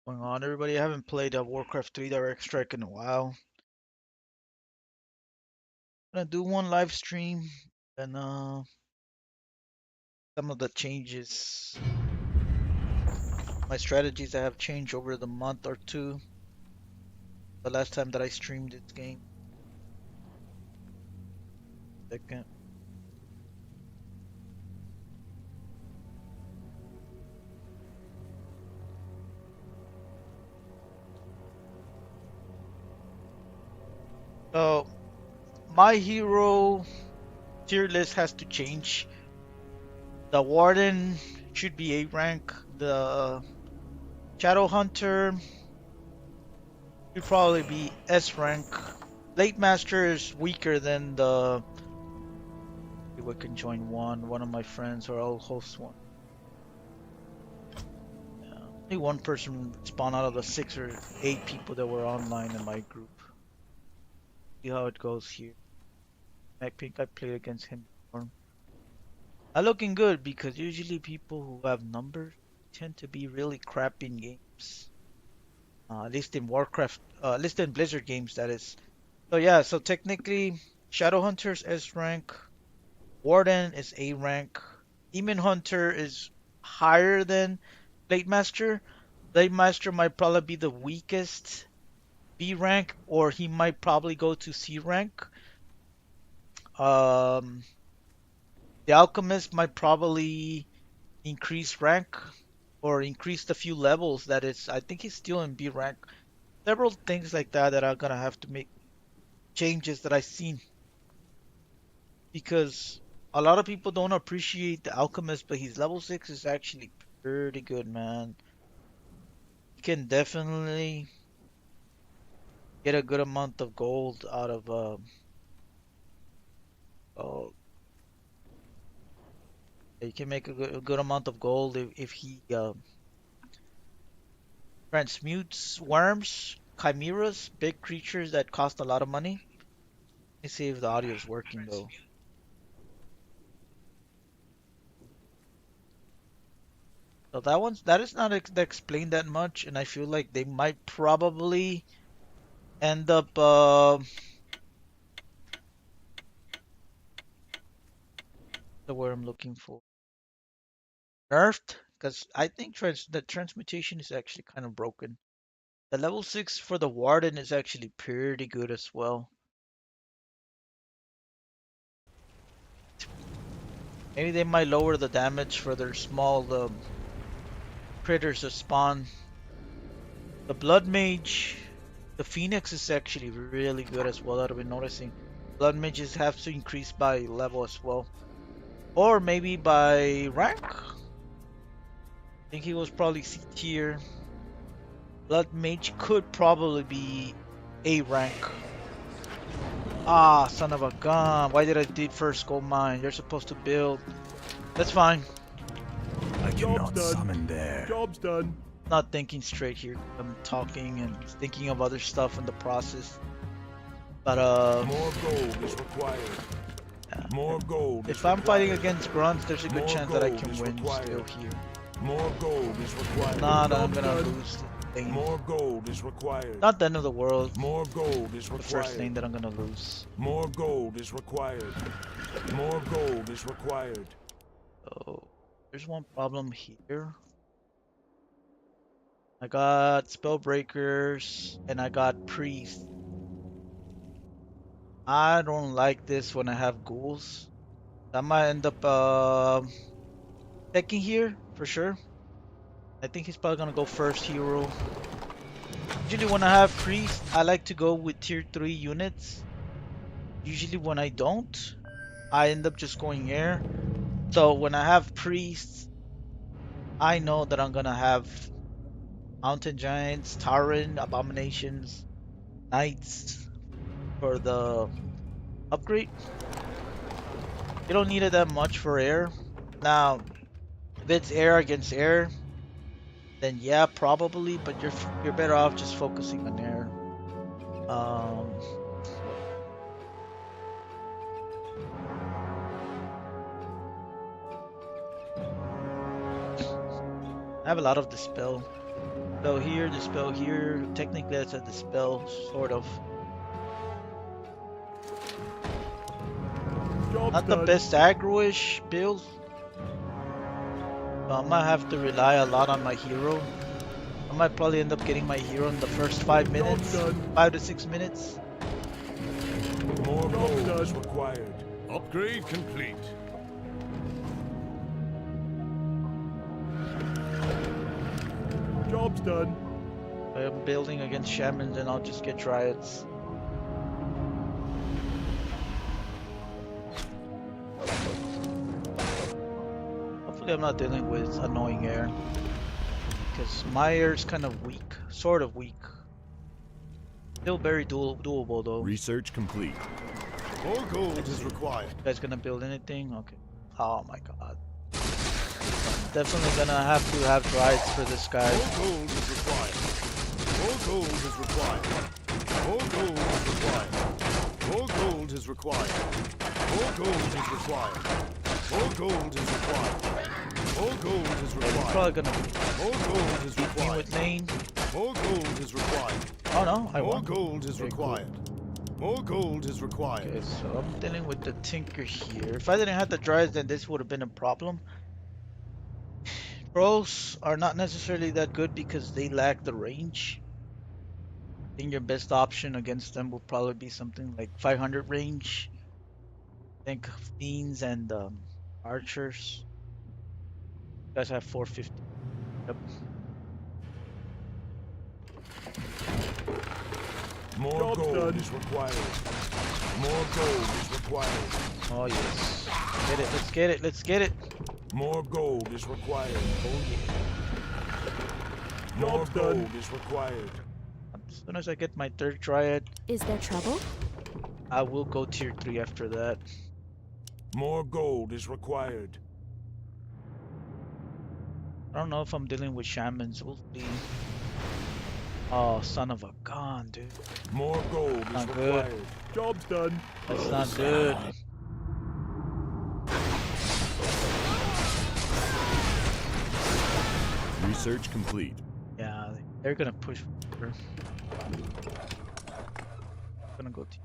Going on, everybody? I haven't played Warcraft 3 Direct Strike in a while. Gonna do one live stream and some of the changes, my strategies that have changed over the month or two. The last time that I streamed this game. Second. So my hero tier list has to change. The Warden should be A rank. The Shadow Hunter should probably be S rank. Blade Master is weaker than the. We can join one of my friends, or I'll host one. Yeah. Only one person spawned out of the 6 or 8 people that were online in my group. See how it goes here. I think I played against him before. Not looking good because usually people who have numbers tend to be really crap in games. At least in Warcraft, at least in Blizzard games, that is. So yeah, so technically, Shadowhunter's S rank, Warden is A rank, Demon Hunter is higher than Blade Master. Blade Master might probably be the weakest B rank, or he might probably go to C rank. Um, the Alchemist might probably increase rank or increase a few levels. That is, I think he's still in B rank. Several things like that that are gonna have to make changes that I've seen because a lot of people don't appreciate the Alchemist, but his level 6 is actually pretty good, man. You can definitely get a good amount of gold out of uh you can make a good amount of gold if he transmutes worms, chimeras, big creatures that cost a lot of money. Let me see if the audio is working though. So that is not explained that much, and I feel like they might probably end up the word I'm looking for nerfed because I think the transmutation is actually kind of broken. The level 6 for the Warden is actually pretty good as well. Maybe they might lower the damage for their small critters that spawn. The Blood Mage, the Phoenix is actually really good as well that I've been noticing. Blood Mages have to increase by level as well. Or maybe by rank. I think he was probably C tier. Blood Mage could probably be A rank. Ah, son of a gun. Why did I did first gold mine? You're supposed to build. That's fine. I cannot summon there. Job's done. Not thinking straight here. I'm talking and thinking of other stuff in the process. But more gold is required. Yeah. More gold. If I'm fighting against grunts, there's a good chance that I can win still here. More gold is required. If not, I'm gonna lose the lane. More gold is required. Not the end of the world. More gold is required. The first lane that I'm gonna lose. More gold is required. More gold is required. Oh, there's one problem here. I got spellbreakers and I got priests. I don't like this when I have ghouls. I might end up taking here for sure. I think he's probably gonna go first hero. Usually when I have priest, I like to go with tier 3 units. Usually when I don't, I end up just going air. So when I have priests, I know that I'm gonna have mountain giants, Tauren, abominations, knights for the upgrade. You don't need it that much for air. Now, if it's air against air, then yeah, probably, but you're better off just focusing on air. I have a lot of dispel. Dispel here, dispel here. Technically, that's a dispel, sort of. Job's Not the done. best aggro-ish build. So I might have to rely a lot on my hero. I might probably end up getting my hero in the first 5 minutes, done. 5 to 6 minutes. More gold is required. Upgrade complete. Job's done. If I'm building against shamans, then I'll just get dryads. Hopefully I'm not dealing with annoying air. Because my air is kind of weak. Sort of weak. Still very doable though. Research complete. More gold is required. You guys gonna build anything? Okay. Oh my god. Definitely gonna have to have dryads for this guy. More gold is required. More gold is required. More gold is required. More gold is required. More gold is required. More gold is required. More gold is He's required. probably gonna More gold is beat me required. with lane. More gold is required. Oh no, I More won. gold is Okay, cool. required. More gold is required. Okay, so I'm dealing with the Tinker here. If I didn't have the dryads, then this would have been a problem. Pros are not necessarily that good because they lack the range. I think your best option against them will probably be something like 500 range. Think fiends and archers. You guys have 450. Yep. More Job's gold done. is required. More gold is required. Oh yes. Get it. Let's get it. Let's get it. More gold is required. Oh yeah. More Job's done. gold is required. As soon as I get my third dryad, Is there trouble? I will go tier 3 after that. More gold is required. I don't know if I'm dealing with shamans. We'll see. Oh, son of a gun, dude. More gold is Not good. required. Job's done. That's not good. Research complete. Yeah, they're gonna push for. Gonna go to.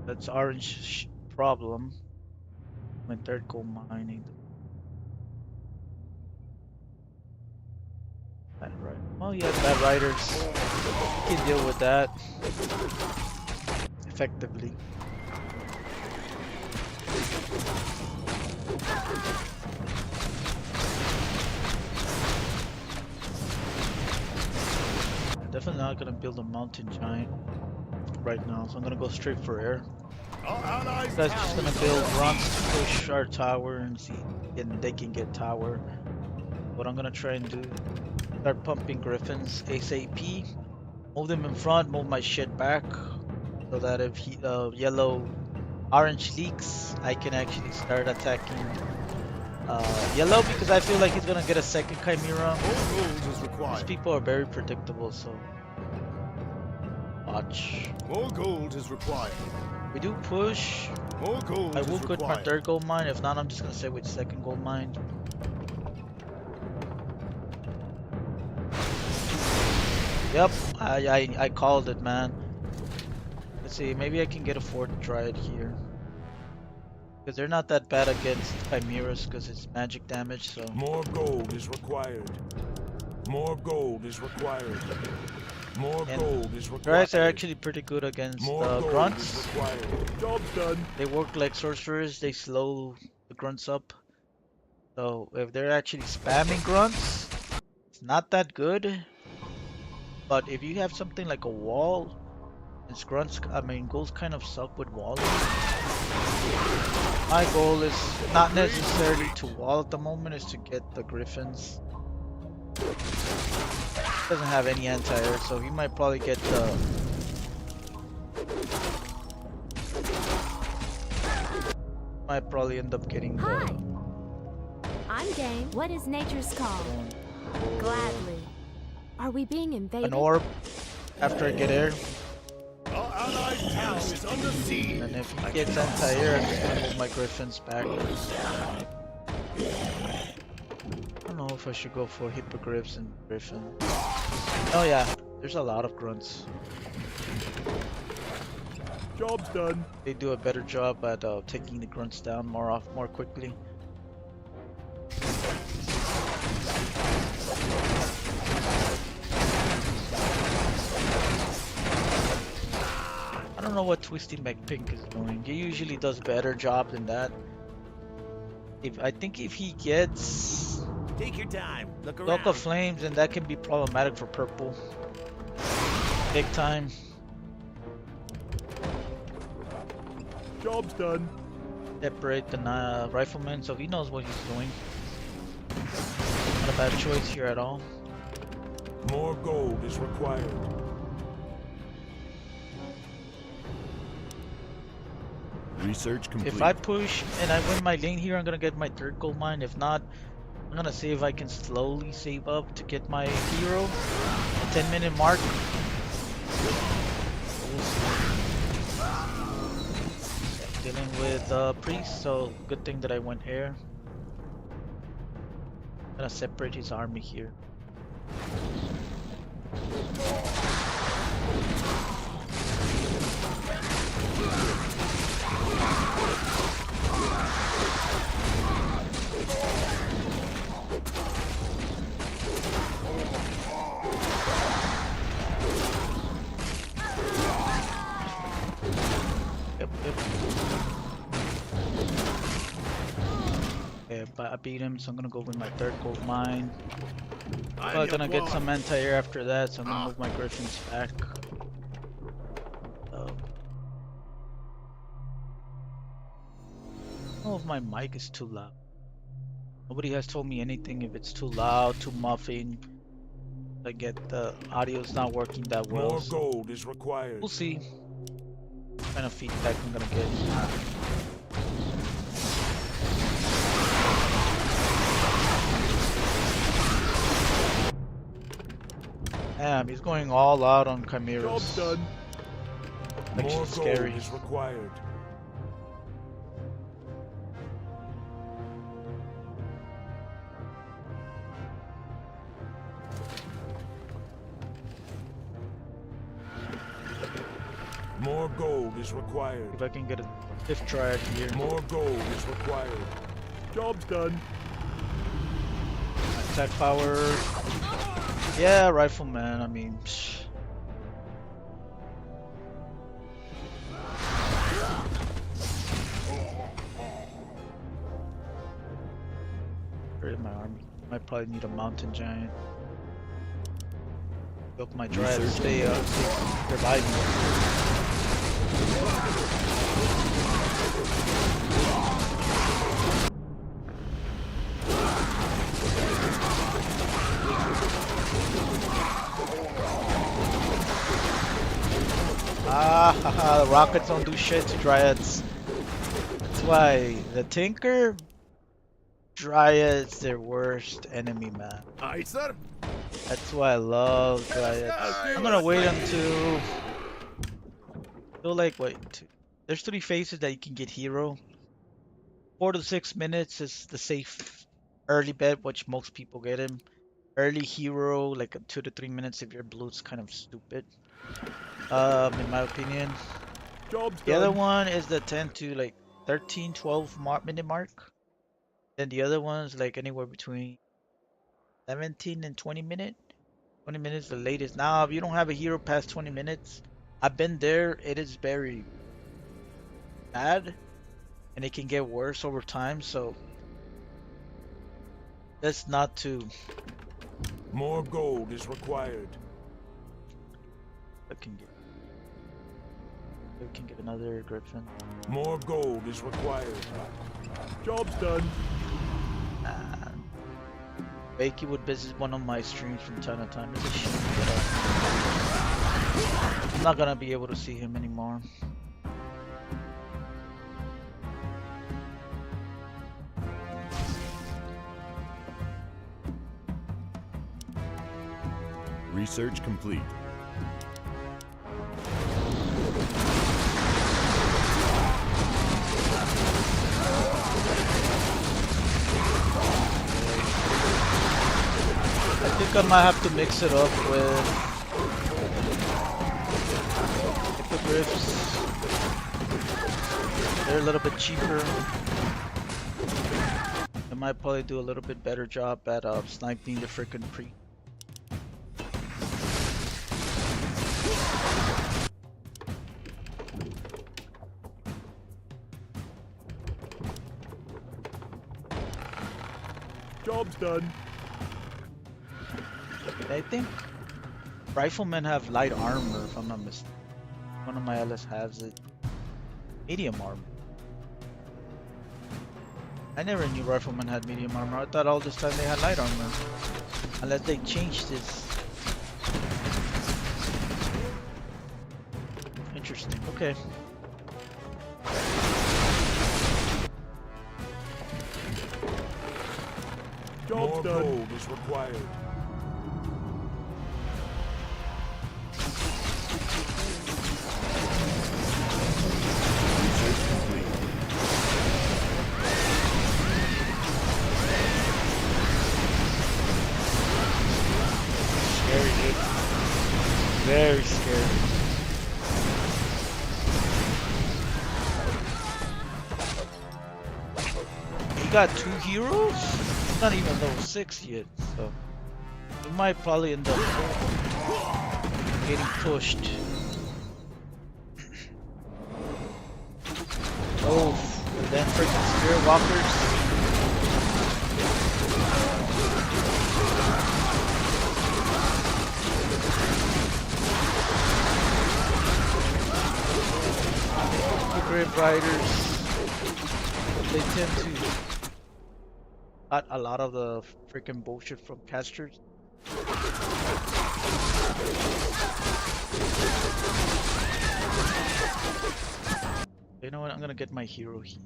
That's orange problem. My third gold mining. Bad right. Well, yeah, bad riders. You can deal with that effectively. I'm definitely not gonna build a mountain giant right now, so I'm gonna go straight for air. Our allies' Guys just town gonna is build under runs siege. to push our tower and see if they can get tower. What I'm gonna try and do, start pumping griffins ASAP. Move them in front, move my shit back, so that if he, orange leaks, I can actually start attacking yellow, because I feel like he's gonna get a second chimera. More gold is These required. people are very predictable, so watch. More gold is required. We do push. More gold I is will quit my required. third gold mine. If not, I'm just gonna stay with second gold mine. Yep, I called it, man. Let's see, maybe I can get a fourth dryad here. Because they're not that bad against chimeras because it's magic damage, so. More gold is required. More gold is required. More And gold is required. Dryads are actually pretty good against More gold is grunts. required. Job's done. They work like sorcerers, they slow the grunts up. So if they're actually spamming grunts, it's not that good. But if you have something like a wall, since grunts, ghouls kind of suck with walling. My goal is not necessarily to wall at the moment, is to get the griffins. Doesn't have any anti-air, so he might probably get the. Might probably end up getting Hi. the. I'm game. What is nature's call? Gladly. Are we being invaded? An orb after I get air. Our allied town is under siege. And if he gets anti-air, I'm just gonna move my griffins back. I don't don't know if I should go for hippogriffs and griffin. Oh yeah, there's a lot of grunts. Job's done. They do a better job at taking the grunts down more quickly. I don't know what Twisty McPink is doing. He usually does better job than that. I think if he gets Take your time. Look Cloak of Flames, then that can be problematic for purple. Big time. Job's done. Separate the rifleman so he knows what he's doing. Not a bad choice here at all. More gold is required. Research complete. If I push and I win my lane here, I'm gonna get my third gold mine. If not, I'm gonna see if I can slowly save up to get my hero. 10-minute mark. Dealing with priest, so good thing that I went here. Gonna separate his army here. Yep. Okay, but I beat him, so I'm gonna go with my third gold mine. I'm gonna get some anti-air after that, so I'm gonna move my griffins back. I don't know if my mic is too loud. Nobody has told me anything if it's too loud, too muffing. I get the audio's not working that well. More gold is required. We'll see what kind of feedback I'm gonna get. Damn, he's going all out on chimeras. Job's done. Actually More scary. gold is required. More gold is required. If I can get a fifth triad here. More gold is required. Job's done. Attack power. Yeah, rifleman. I mean, where's my army? Might probably need a mountain giant. Hope my dryad stay surviving. Ah, the rockets don't do shit to dryads. That's why the Tinker Dryad's their worst enemy, man. Aye, sir. That's why I love Dryads. I'm gonna wait until like there's 3 phases that you can get hero. 4 to 6 minutes is the safe early bet, which most people get him. Early hero, like 2 to 3 minutes if you're blue, it's kind of stupid. In my opinion. Job's The other done. one is the 10 to like 13, 12 minute mark. Then the other one's like anywhere between 17 and 20 minutes. 20 minutes the latest. Now, if you don't have a hero past 20 minutes, I've been there. It is very bad, and it can get worse over time. So that's not to. More gold is required. I can get. We can get another griffin. More gold is required. Job's done. Bakey would visit one of my streams from time to time. It's a shame, but, I'm not gonna be able to see him anymore. Research complete. think I might have to mix it up with hippogriffs. They're a little bit cheaper. I might probably do a little bit better job at sniping the freaking creep. Job's done. I think riflemen have light armor, if I'm not mistaken. One of my LS has it. Medium armor. I never knew riflemen had medium armor. I thought all this time they had light armor. Unless they changed this. Interesting. Okay. More gold is required. Research complete. Scary, dude. Very scary. He got 2 heroes? He's not even level 6 yet, so he might probably end up getting pushed. Oh, and then freaking Spirit Walkers. Grave Riders, they tend to cut a lot of the freaking bullshit from casters. You know what? I'm gonna get my hero here.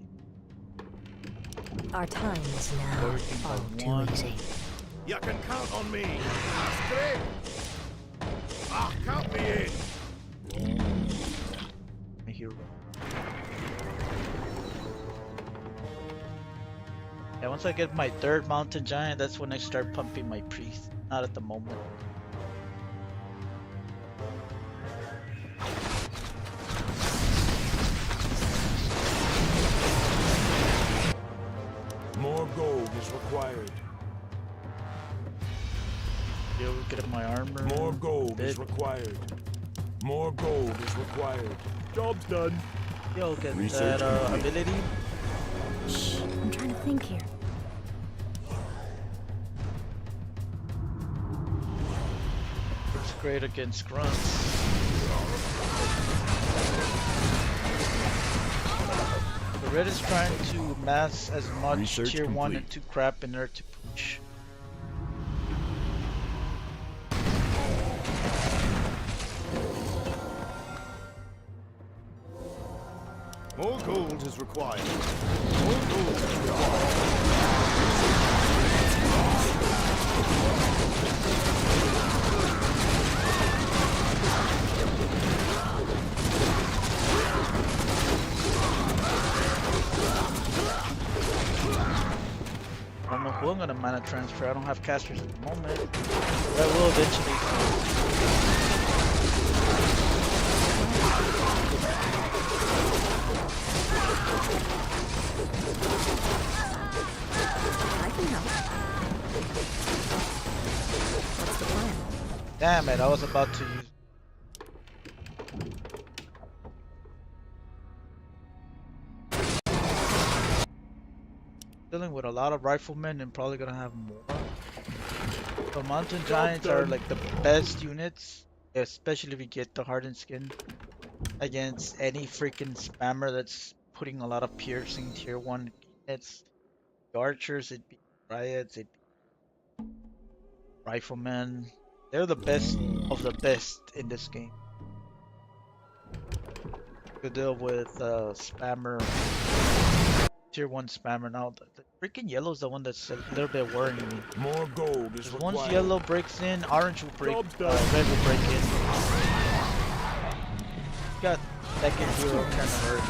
Our time is now Everything all by too one. easy. You can count on me. That's great. Ah, count me in. My hero. Yeah, once I get my 3rd mountain giant, that's when I start pumping my priest. Not at the moment. More gold is required. Yeah, we'll get my armor. More gold is Bit. required. More gold is required. Job's done. Yo, get Research that complete. ability. Shh, I'm trying to think here. It's great against grunts. The red is trying to mass as much Research tier 1 complete. and 2 crap in there to push. More gold is required. More gold is required. I don't know who I'm gonna mana transfer. I don't have casters at the moment. But I will eventually. I can help. What's the plan? Damn it, I was about to use. Dealing with a lot of riflemen and probably gonna have more. The mountain giants are like the best units, especially if you get the hardened skin against any freaking spammer that's putting a lot of piercing tier 1 units. The archers, it'd be riots, it'd be riflemen. They're the best of the best in this game. To deal with spammer, tier 1 spammer. Now, the freaking yellow's the one that's a little bit worrying me. More gold is Because required. once yellow breaks in, orange will break, Job's done. red will break in. Got second hero kind of hurt.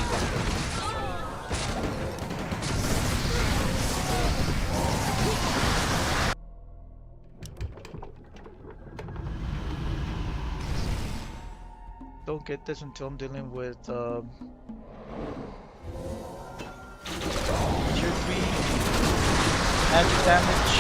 don't get this until I'm dealing with tier 3 magic damage.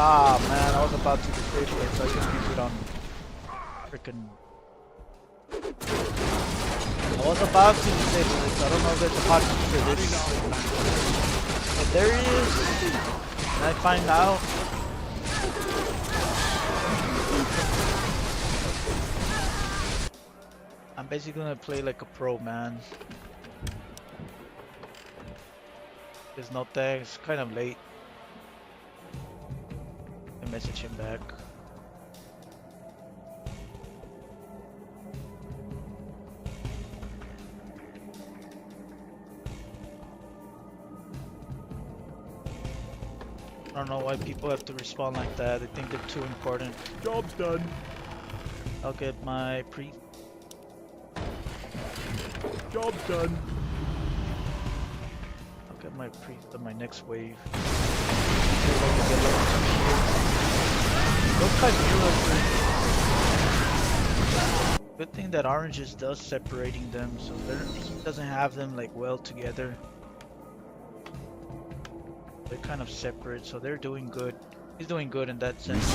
Ah man, I was about to disable it, so I just used it on freaking. I was about to disable it, so I don't know if there's a hotkey for this. But there he is. Can I find out? I'm basically gonna play like a pro, man. There's no thanks, kind of late. I message him back. I don't know why people have to respond like that. They think they're too important. Job's done. I'll get my priest. Job's done. I'll get my priest on my next wave. Those chimeras. Good thing that orange just does separating them, so he doesn't have them like well together. They're kind of separate, so they're doing good. He's doing good in that sense.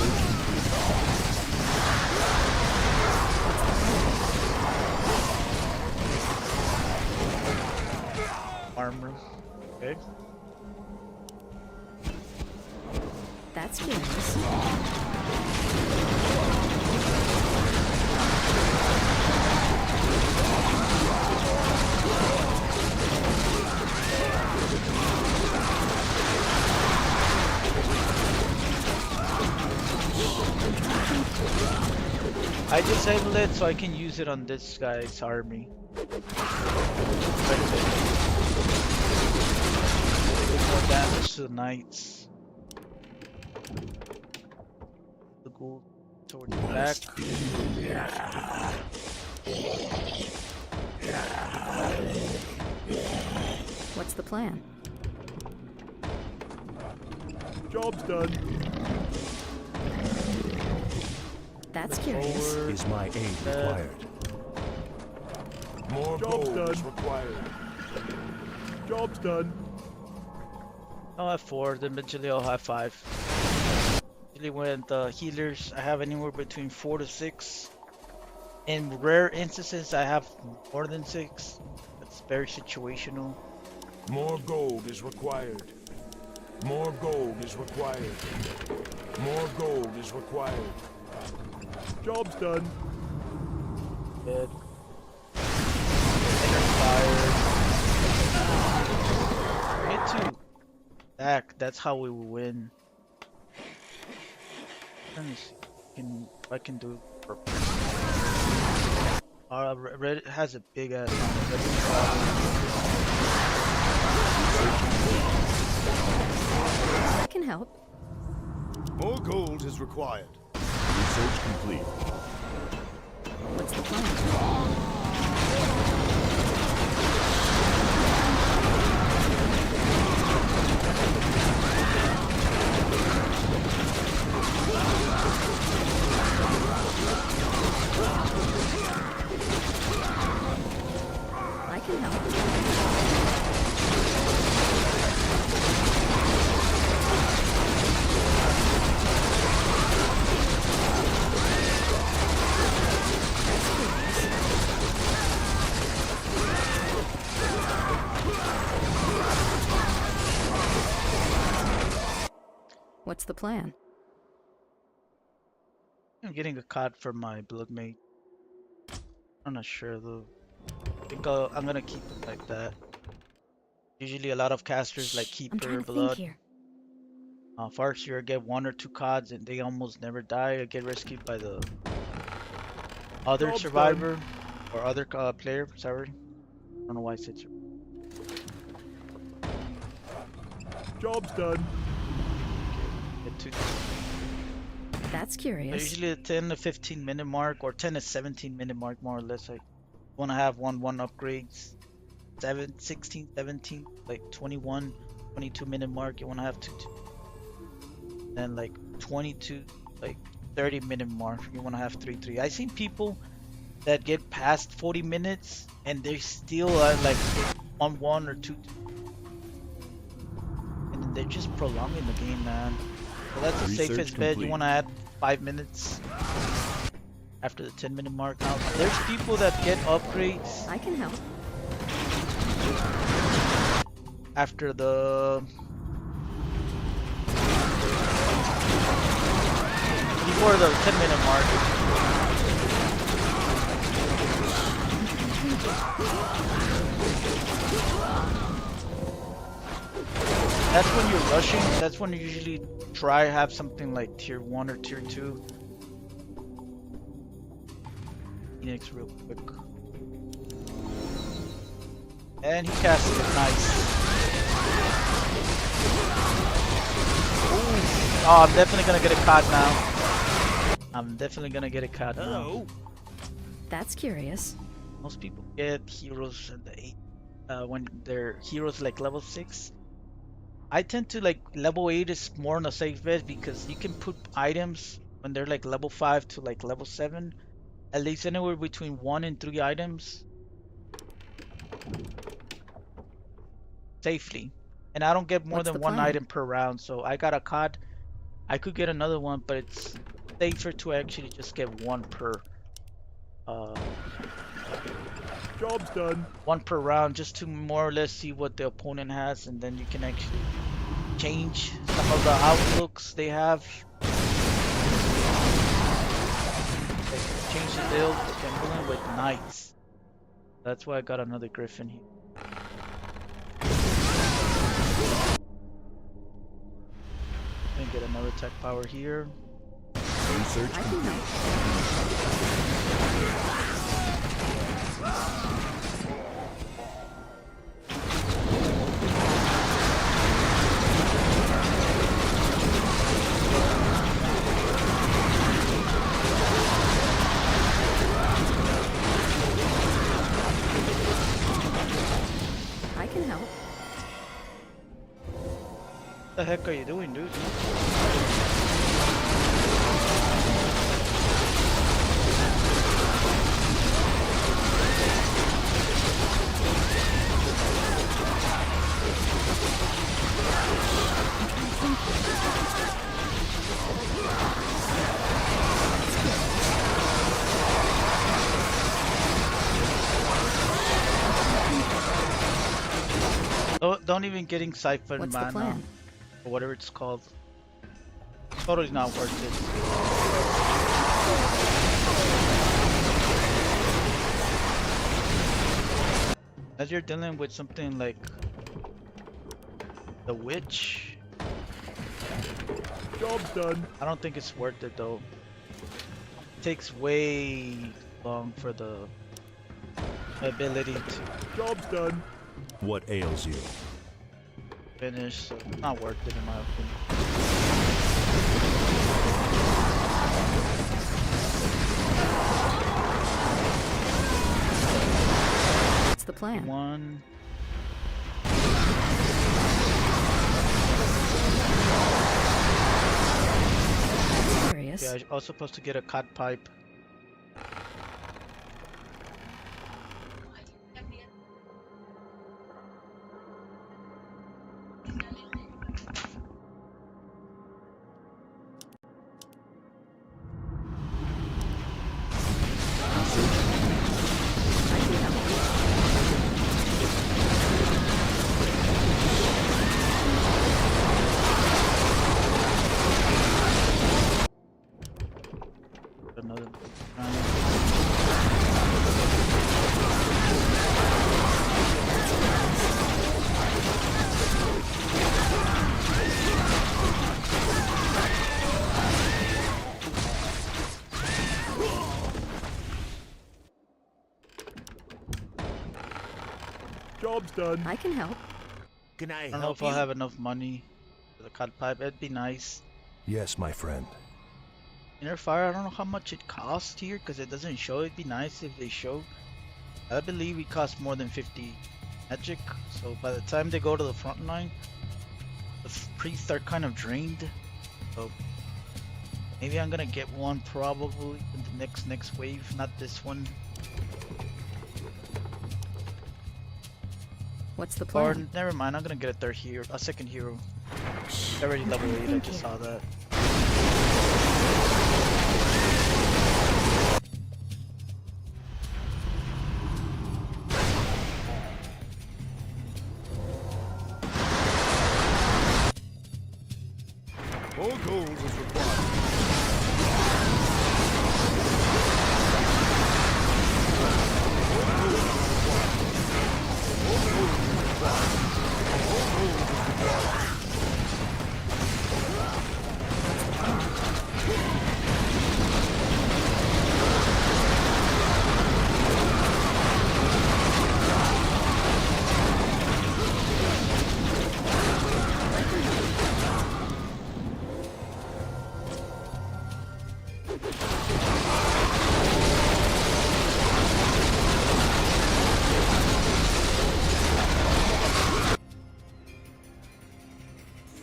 Armor. Okay. That's curious. I disabled it so I can use it on this guy's army. Give more damage to the knights. The ghoul towards the back. What's the plan? Job's done. That's curious. Forward. Is my aid required? More gold is required. Job's done. I'll have 4, then eventually I'll have 5. Usually with healers, I have anywhere between 4 to 6. In rare instances, I have more than 6. It's very situational. More gold is required. More gold is required. More gold is required. Job's done. Good. Inner fire. Get to back. That's how we will win. Let me see if I can do purple. Red has a big ass. I can help. More gold is required. Research complete. What's the plan? I can help. What's the plan? I'm getting a card for my bloodmate. I'm not sure though. I think I'm gonna keep it like that. Usually a lot of casters like keep I'm her trying to blood. think here. Farseer, I get 1 or 2 cards and they almost never die. I get rescued by the other Job's survivor or other player. Sorry, I don't know why I said Job's done. get 2. That's So curious. usually the 10 to 15 minute mark or 10 to 17 minute mark, more or less. I Want to have one upgrades. 16, 17, like 21, 22 minute mark. You want to have two. Then like 22, like 30 minute mark. You want to have three. I seen people that get past 40 minutes and they still are like on 1 or 2. And they're just prolonging the game, man. So that's the Research safest bet. You complete. want to add 5 minutes after the 10 minute mark. Now, there's people that get upgrades I can help. after the before the 10 minute mark. That's when you're rushing. That's when you usually try have something like tier 1 or tier 2. Phoenix real quick. And he casted it nice. Ooh. Oh, I'm definitely gonna get a cod now. I'm definitely gonna get a cod now. Hello. That's curious. Most people get heroes at the 8 when their heroes like level 6. I tend to like level 8 is more on a safe bet because you can put items when they're like level 5 to like level 7, at least anywhere between 1 and 3 items safely. And I don't get more What's than the one plan? item per round, so I got a cod. I could get another one, but it's safer to actually just get one per uh Job's done. one per round, just to more or less see what the opponent has, and then you can actually change some of the outlooks they have. Like, change the build. Okay, I'm going with knights. That's why I got another griffin here. Gonna get another tech power here. Research I can complete. help. I can help. What the heck are you doing, dude? Don't even getting siphon What's the mana plan? or whatever it's called. Totally not worth it. As you're dealing with something like the witch, Job's done. I don't think it's worth it though. It takes way long for the ability to Job's done. What ails you? finish, so it's not worth it in my opinion. What's the plan? One. Curious. Yeah, I was supposed to get a cut pipe. I can help. Another. Job's done. I can help. Can I I don't know if I'll have enough money for the cut pipe. It'd be nice. Yes, my friend. Inner fire, I don't know how much it costs here because it doesn't show. It'd be nice if they show. I believe it costs more than 50 magic. So by the time they go to the front line, the priests are kind of drained. So maybe I'm gonna get one probably in the next wave, not this one. What's the Or plan? never mind, I'm gonna get a third hero, a second hero. Shh, Already I'm level trying to 8, I think just here. saw that. More gold is required.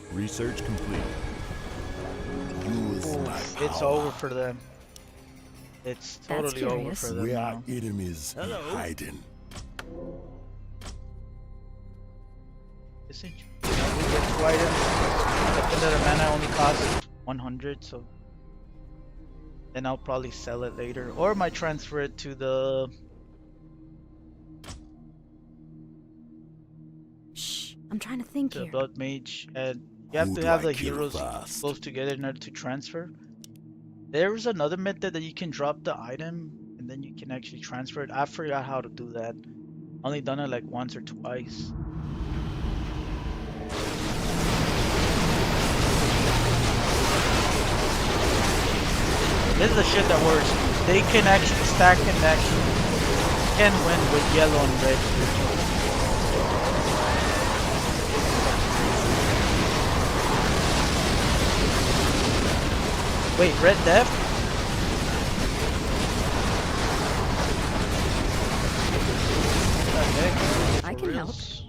Research complete. Use Ooh, my it's power. over for them. It's That's totally over curious. for them Where our now. enemies be Hello. hiding. This ain't we get 2 items. But the mana only costs 100, so then I'll probably sell it later, or might transfer it to the Shh, I'm trying to think here. blood mage, and you have Who to do have I the kill heroes first? close together in order to transfer. There's another method that you can drop the item and then you can actually transfer it. I forgot how to do that. Only done it like once or twice. This is the shit that works. They can actually stack and actually can win with yellow and red. Wait, red death? What the heck? I For can help. reals?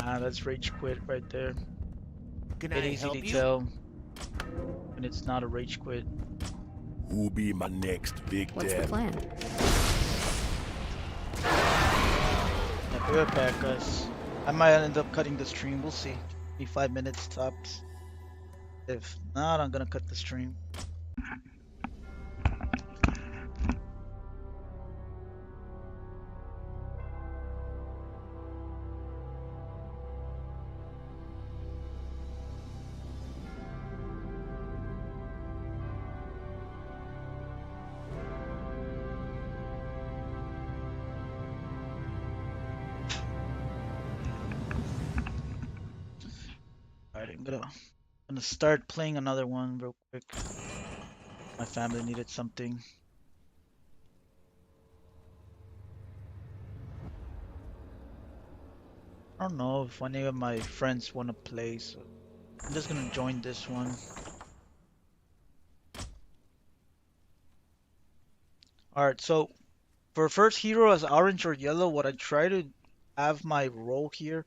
Ah, that's rage quit right there. Can It I easy help to you? tell when it's not a rage quit. Who be my next What's the victim? plan? Yeah, be right back, guys. I might end up cutting the stream. We'll see. Be 5 minutes tops. If not, I'm gonna cut the stream. Alright, I'm gonna start playing another one real quick. My family needed something. I don't know if any of my friends want to play, so I'm just gonna join this one. Alright, so for first hero as orange or yellow, what I try to have my role here,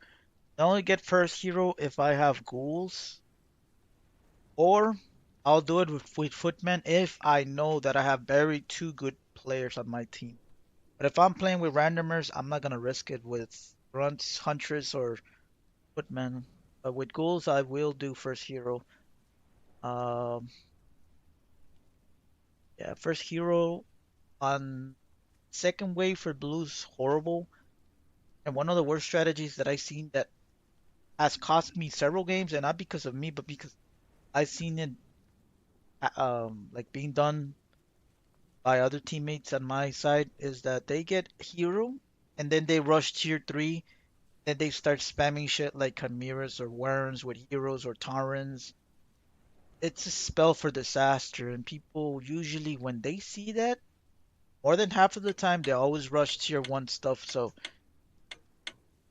I only get first hero if I have ghouls, or I'll do it with footmen if I know that I have very two good players on my team. But if I'm playing with randomers, I'm not gonna risk it with grunts, huntress, or footmen. But with ghouls, I will do first hero. Um, yeah, first hero on second wave for blue's horrible. And one of the worst strategies that I've seen that has cost me several games, and not because of me, but because I've seen it like being done by other teammates on my side, is that they get hero and then they rush tier 3, then they start spamming shit like chimeras or worms with heroes or taurens. It's a spell for disaster, and people usually when they see that, more than half of the time they always rush tier 1 stuff, so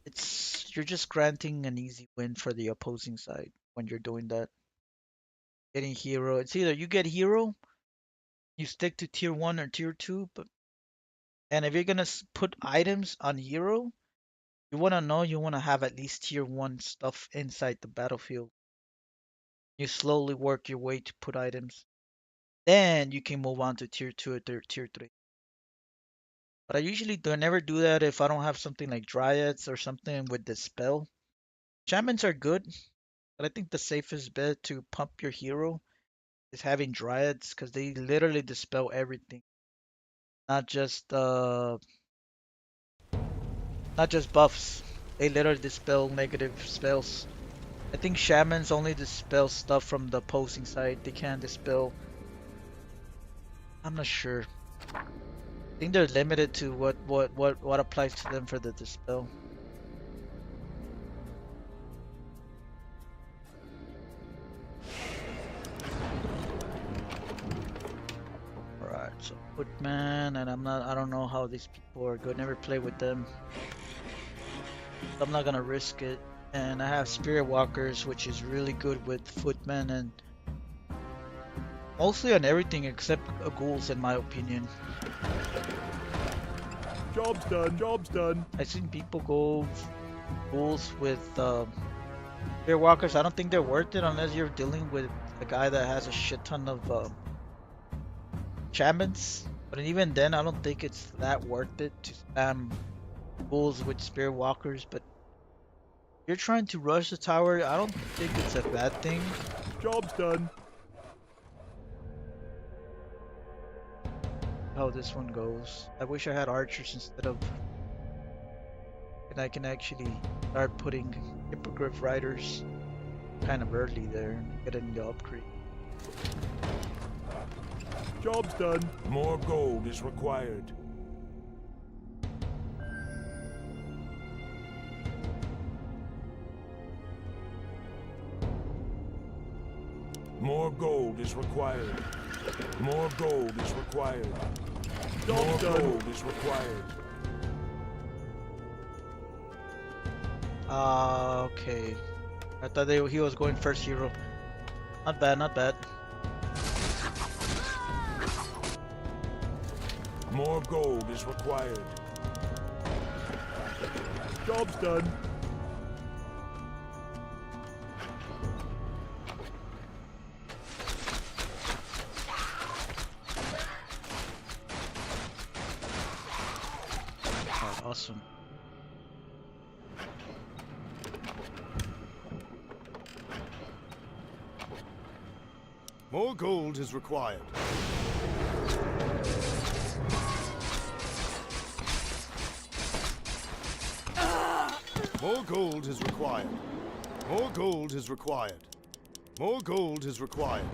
it's you're just granting an easy win for the opposing side when you're doing that. Getting hero, it's either you get hero, you stick to tier 1 or tier 2, but and if you're gonna put items on hero, you wanna have at least tier 1 stuff inside the battlefield. You slowly work your way to put items. Then you can move on to tier 2 or tier 3. But I usually do never do that if I don't have something like dryads or something with the spell. Shamans are good, but I think the safest bet to pump your hero is having dryads because they literally dispel everything, not just uh, not just buffs. They literally dispel negative spells. I think shamans only dispel stuff from the opposing side. They can't dispel. I'm not sure. I think they're limited to what applies to them for the dispel. Alright, so Footman, and I don't know how these people are good. Never play with them. So I'm not gonna risk it. And I have Spirit Walkers, which is really good with Footman and mostly on everything except ghouls, in my opinion. Job's done. Job's done. I've seen people go ghouls with Spirit Walkers. I don't think they're worth it unless you're dealing with a guy that has a shit ton of shamans. But even then, I don't think it's that worth it to spam ghouls with Spirit Walkers. But if you're trying to rush the tower, I don't think it's a bad thing. Job's done. How this one goes. I wish I had archers instead of, and I can actually start putting hippogriff riders kind of early there and getting the upgrade. Job's done. More gold is required. More gold is required. More gold is required. More gold is required. Okay. I thought he was going first hero. Not bad, not bad. More gold is required. Job's done. Oh, awesome. More gold is required. More gold is required. More gold is required. More gold is required.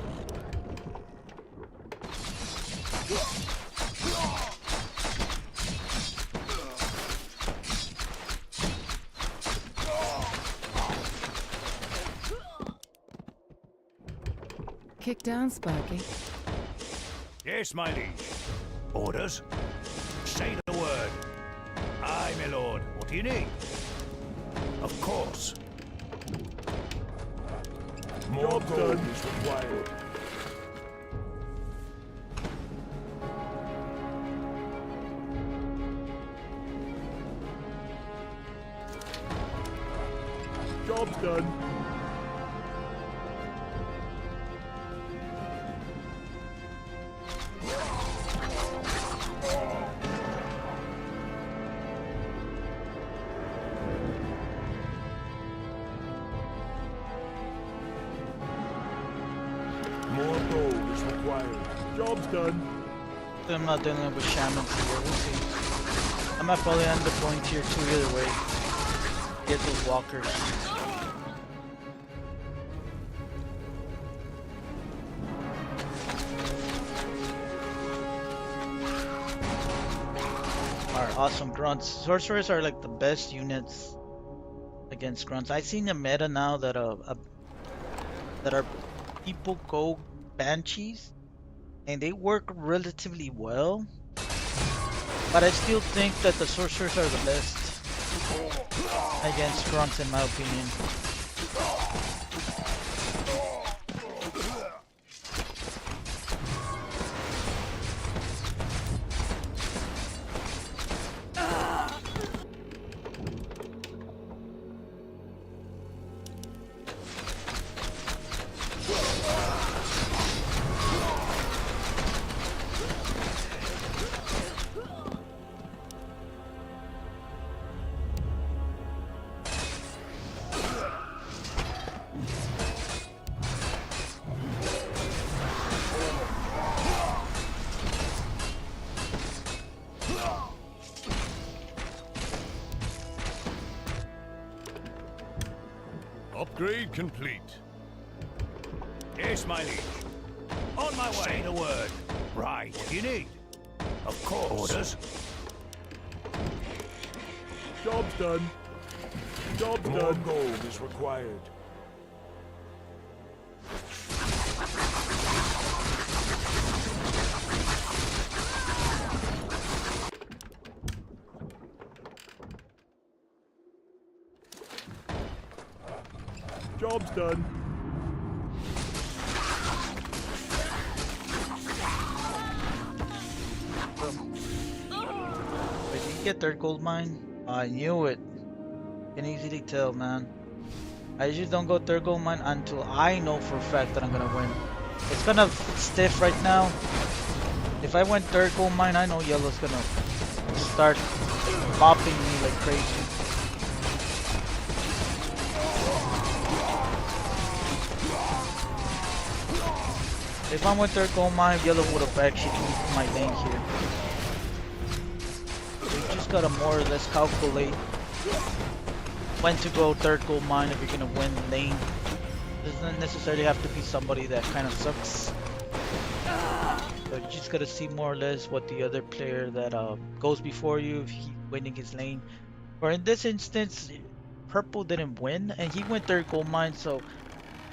Kick down, Sparky. Yes, my liege. Orders? Say the word. Aye, my lord. What do you need? Of course. More gold is required. Job's done. More gold is required. Job's done. I'm not dealing with shamans here. We'll see. I might probably end up going tier 2 either way. Get those walkers. Are awesome grunts. Sorcerers are like the best units against grunts. I've seen a meta now that our people go banshees and they work relatively well. But I still think that the sorcerers are the best against grunts in my opinion. Upgrade complete. Yes, my liege. On my way. Say the word. Right. What do you need? Of course. Orders. Job's done. Job's More done. gold is required. Job's done. Wait, did you get third gold mine? I knew it. Can easily tell, man. I usually don't go third gold mine until I know for a fact that I'm gonna win. It's kind of stiff right now. If I went third gold mine, I know yellow's gonna start bopping me like crazy. If I went third gold mine, yellow would have actually moved my lane here. You just gotta more or less calculate when to go third gold mine if you're gonna win lane. Doesn't necessarily have to be somebody that kind of sucks. But you just gotta see more or less what the other player that goes before you, if he's winning his lane. Or in this instance, purple didn't win and he went third gold mine, so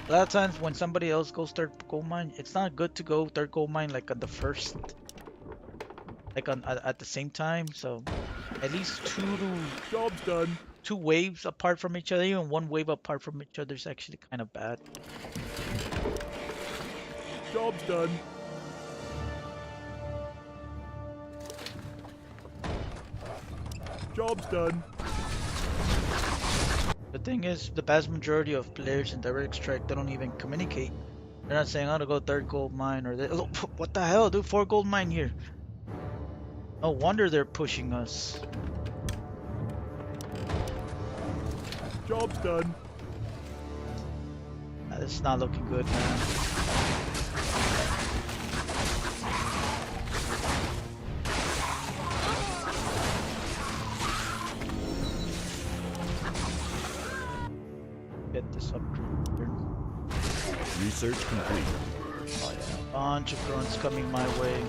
a lot of times when somebody else goes third gold mine, it's not good to go third gold mine like on the first, like at the same time. So at least Job's done. two waves apart from each other, even one wave apart from each other is actually kind of bad. Job's done. Job's done. The thing is, the vast majority of players in Direct Strike, they don't even communicate. They're not saying, I'm gonna go third gold mine or oh, what the hell, dude, 4 gold mine here. No wonder they're pushing us. Job's done. It's not looking good, man. Get this upgrade here. Research complete. Oh yeah, a bunch of grunts coming my way.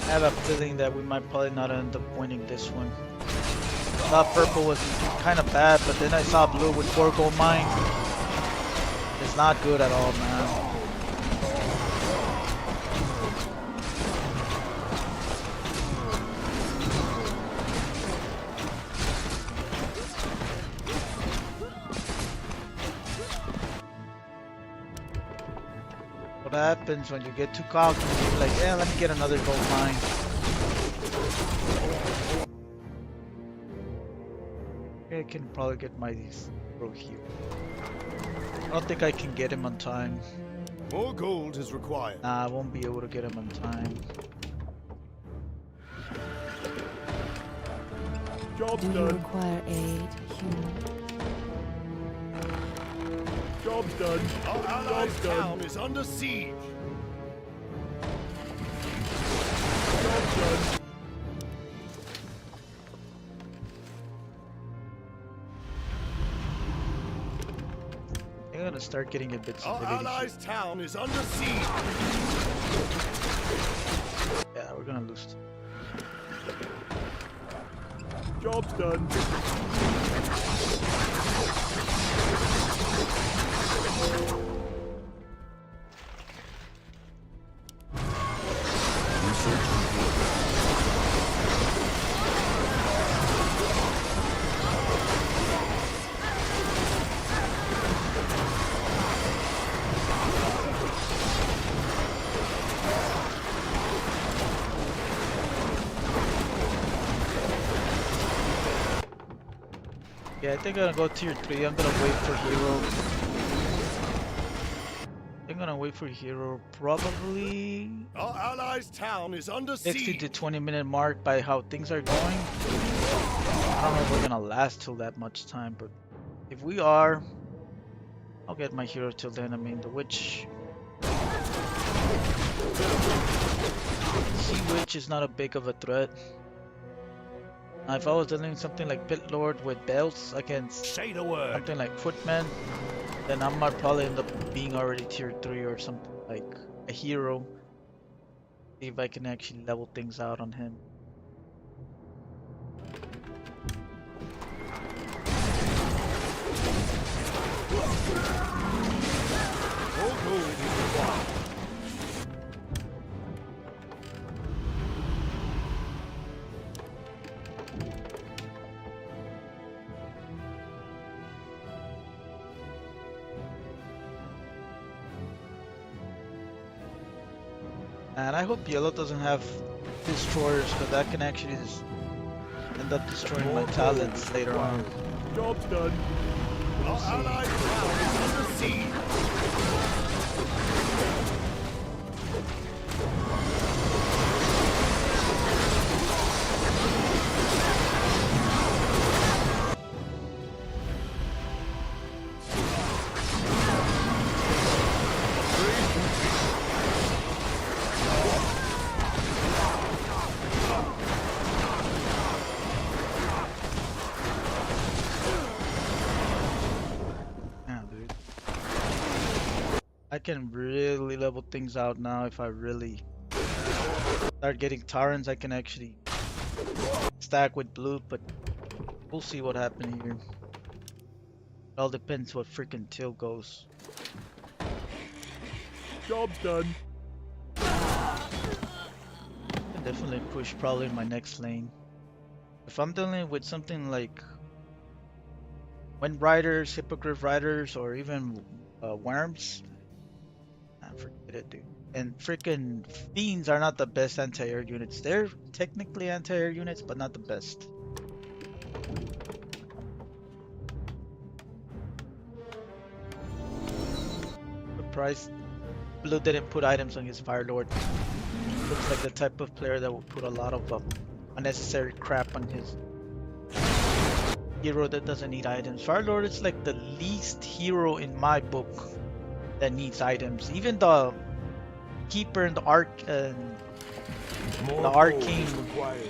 I have a feeling that we might probably not end up winning this one. I thought purple was kind of bad, but then I saw blue with 4 gold mine. It's not good at all, man. What happens when you get too cocky? You're like, yeah, let me get another gold mine. I can probably get my bro here. I don't think I can get him on time. More gold is required. Nah, I won't be able to get him on time. Job's Do you done. require aid, human? Job's done. Our allied Job's done. town is under siege. done. I'm gonna start getting a bit Our stability here. allies' town is under siege. Yeah, we're gonna lose. Job's done. Research complete. Yeah, I think I'm gonna go tier 3. I'm gonna wait for hero. I'm gonna wait for hero probably Our allies' town is under 60 siege. to 20-minute mark by how things are going. I don't know if we're gonna last till that much time, but if we are, I'll get my hero till then. I mean, the witch. Sea witch is not a big of a threat. Now, if I was dealing something like Pit Lord with belts against Say the word. something like Footman, then I might probably end up being already tier 3 or something like a hero. See if I can actually level things out on him. More gold is required. And I hope yellow doesn't have destroyers, because that can actually just end up destroying my talents later on. Job's done. Our allies' town is under siege. Yeah, dude. I can really level things out now if I really start getting Tyrants. I can actually stack with blue, but we'll see what happens here. It all depends what freaking Till goes. Job's done. I can definitely push probably in my next lane. If I'm dealing with something like Wind Riders, Hippogriff Riders, or even Worms, forget it, dude. And freaking Fiends are not the best anti-air units. They're technically anti-air units, but not the best. Surprised Blue didn't put items on his Fire Lord. Looks like the type of player that will put a lot of unnecessary crap on his hero that doesn't need items. Fire Lord is like the least hero in my book that needs items. Even the Keeper and the More the gold Arcane is required.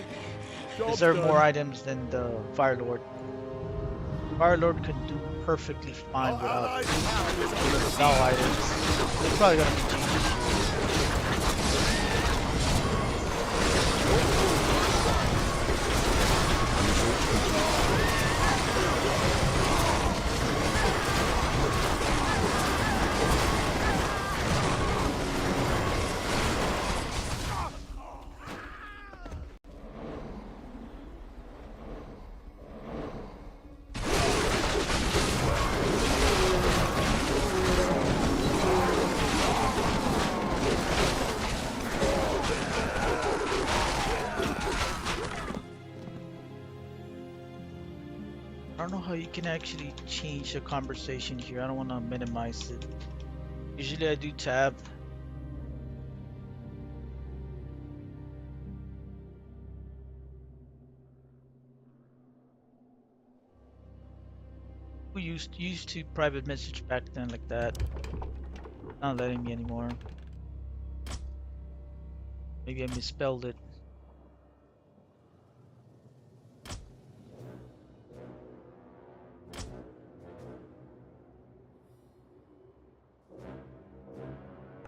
Job's deserve done. more items than the Fire Lord. Fire Lord can do perfectly fine Our without allies' town is under siege. no items. It's probably gonna be changed. I don't know how you can actually change the conversation here. I don't want to minimize it. Usually I do tab. We used to private message back then like that. Not letting me anymore. Maybe I misspelled it.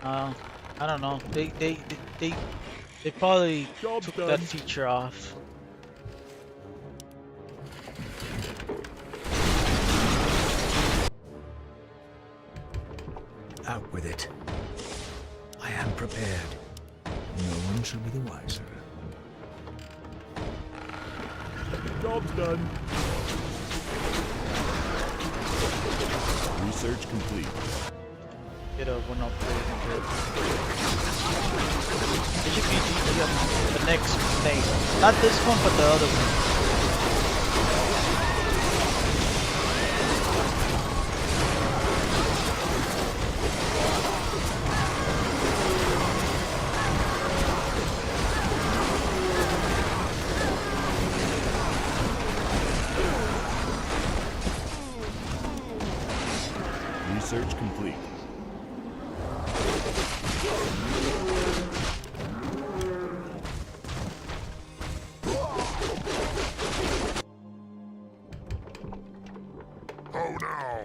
I don't know. They probably Job took done. that feature off. Out with it. I am prepared. No one shall be the wiser. Job's done. Research complete. Get a one upgrade into it. It should be the next thing. Not this one, but the other one. Research complete. How now?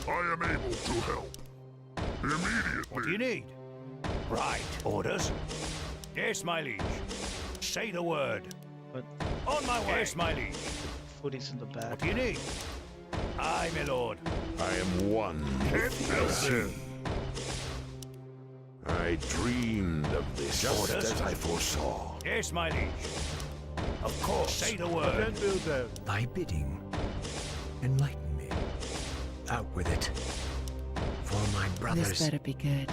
I am able to help. Immediately. What do you need? Right, orders. Yes, my liege. Say the word. But On my way. Yes, my liege. footy's in the back. What do you need? Aye, my lord. I am one with the sea. I dreamed of this just Orders. as I foresaw. Yes, my liege. Of course. Say the word. Can't build out. Thy bidding. Enlighten me. Out with it. For my This brothers. better be good.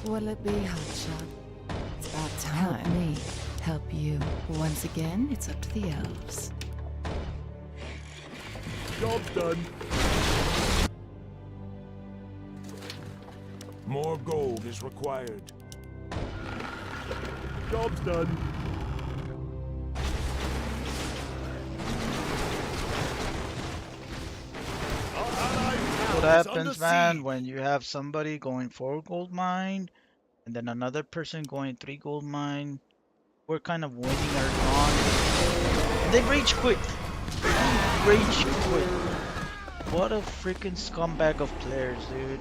What'll it be, hotshot? It's about time. Help me. Help you. Once again, it's up to the elves. Job's done. More gold is required. Job's done. What happens, man, when you have somebody going 4 gold mine and then another person going 3 gold mine? We're kind of winning our on. They rage quit. Rage quit. What a freaking scumbag of players, dude.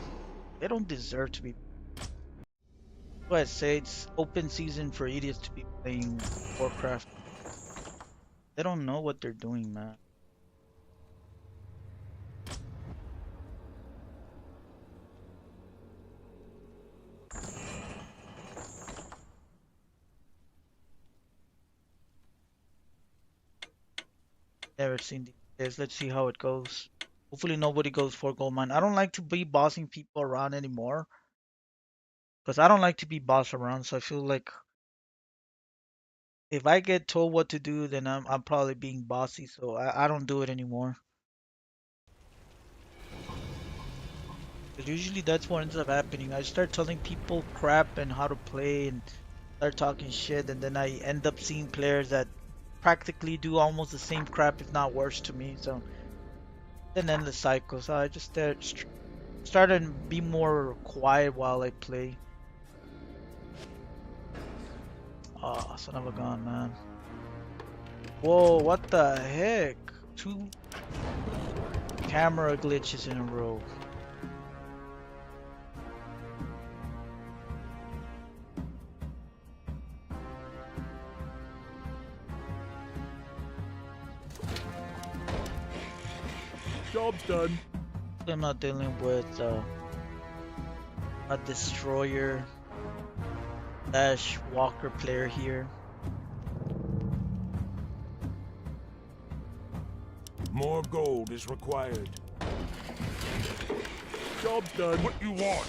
They don't deserve to be. What I say, it's open season for idiots to be playing Warcraft. They don't know what they're doing, man. Never seen these. Let's see how it goes. Hopefully nobody goes for gold mine. I don't like to be bossing people around anymore. Because I don't like to be bossed around, so I feel like if I get told what to do, then I'm probably being bossy, so I don't do it anymore. 'Cause usually that's what ends up happening. I start telling people crap and how to play and start talking shit, and then I end up seeing players that practically do almost the same crap, if not worse, to me. So it's an endless cycle. So I just started to be more quiet while I play. Oh, son of a gun, man. Whoa, what the heck? 2 camera glitches in a row. Job's done. I'm not dealing with a destroyer / walker player here. More gold is required. Job's done. What you want?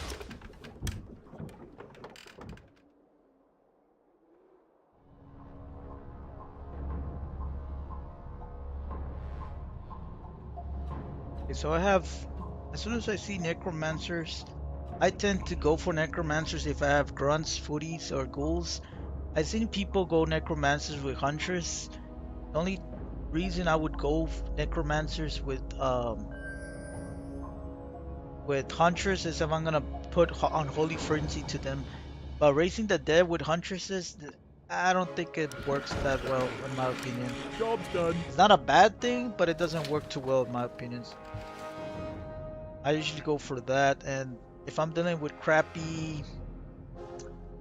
Okay, so I have, as soon as I see necromancers, I tend to go for necromancers if I have grunts, footies, or ghouls. I've seen people go necromancers with hunters. The only reason I would go necromancers with hunters is if I'm gonna put unholy frenzy to them. But raising the dead with huntresses, I don't think it works that well, in my opinion. Job's done. It's not a bad thing, but it doesn't work too well, in my opinion. I usually go for that, and if I'm dealing with crappy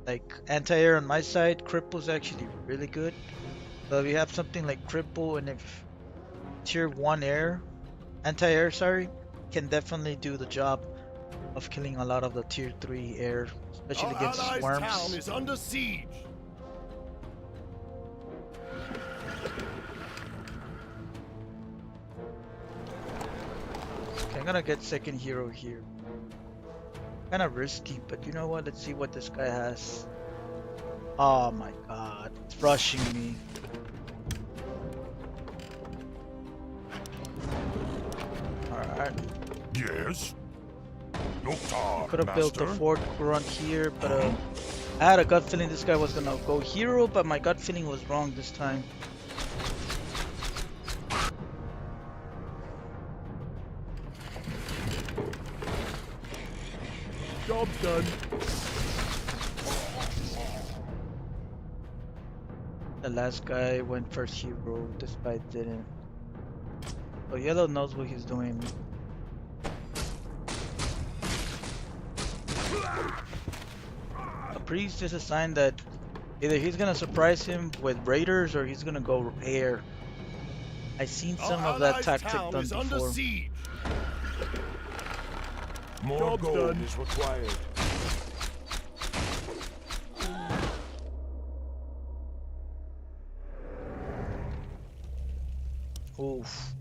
Like anti-air on my side, cripple's actually really good. So if you have something like cripple and if tier 1 air, anti-air, sorry, can definitely do the job of killing a lot of the tier 3 air, especially Our against allies' swarms. town is under siege. Okay, I'm gonna get second hero here. Kind of risky, but you know what? Let's see what this guy has. Oh my god, it's rushing me. Alright. Yes? Noctar, Could have built the Master. fourth grunt here, but I had a gut feeling this guy was gonna go hero, but my gut feeling was wrong this time. Job's done. The last guy went first hero, this guy didn't. So yellow knows what he's doing. A priest is a sign that either he's gonna surprise him with raiders or he's gonna go air. I've seen some Our of that allies' tactic town done is under before. siege. More Job's gold done. is required. Oof.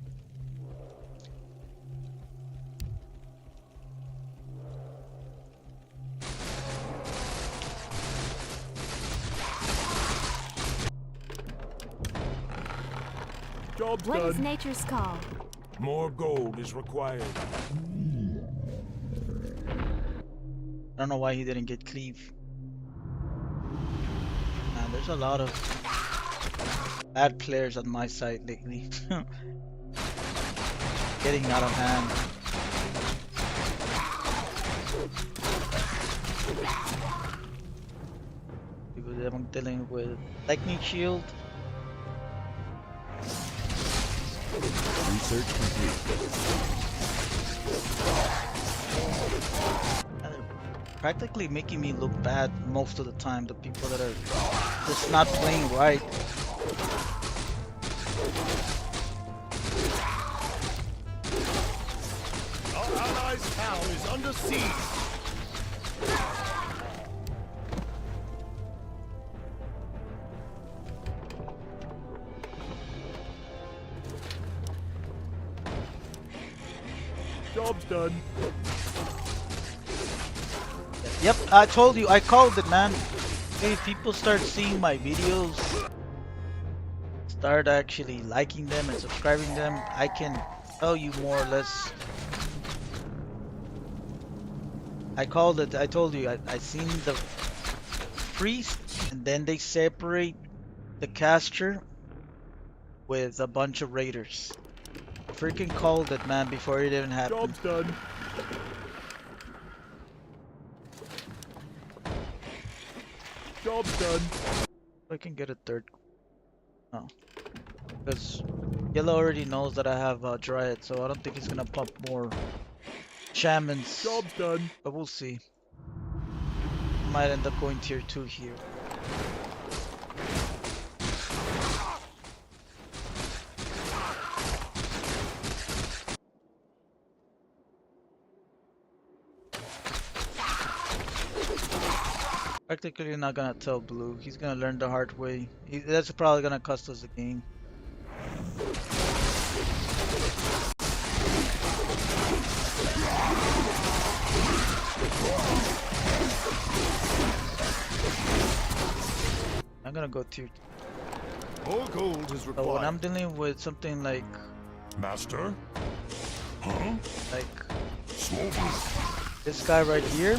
Job's What is done. nature's call? More gold is required. I don't know why he didn't get cleave. Man, there's a lot of bad players on my side lately. Getting out of hand. Because I'm dealing with lightning shield. Research complete. And they're practically making me look bad most of the time. The people that are just not playing right. Our allies' town is under siege. Job's done. Yep, I told you, I called it, man. If people start seeing my videos, start actually liking them and subscribing them, I can tell you more or less. I called it, I told you, I seen the priest, and then they separate the caster with a bunch of raiders. Freaking called it, man, before it even happened. Job's done. Job's done. I can get a third. Oh. Because yellow already knows that I have a Dryad, so I don't think he's gonna pump more shamans. Job's done. But we'll see. Might end up going tier 2 here. Practically not gonna tell blue. He's gonna learn the hard way. That's probably gonna cost us the game. I'm gonna go tier 2. More gold is But when required. I'm dealing with something like Master? Huh? Slowly. this guy right here,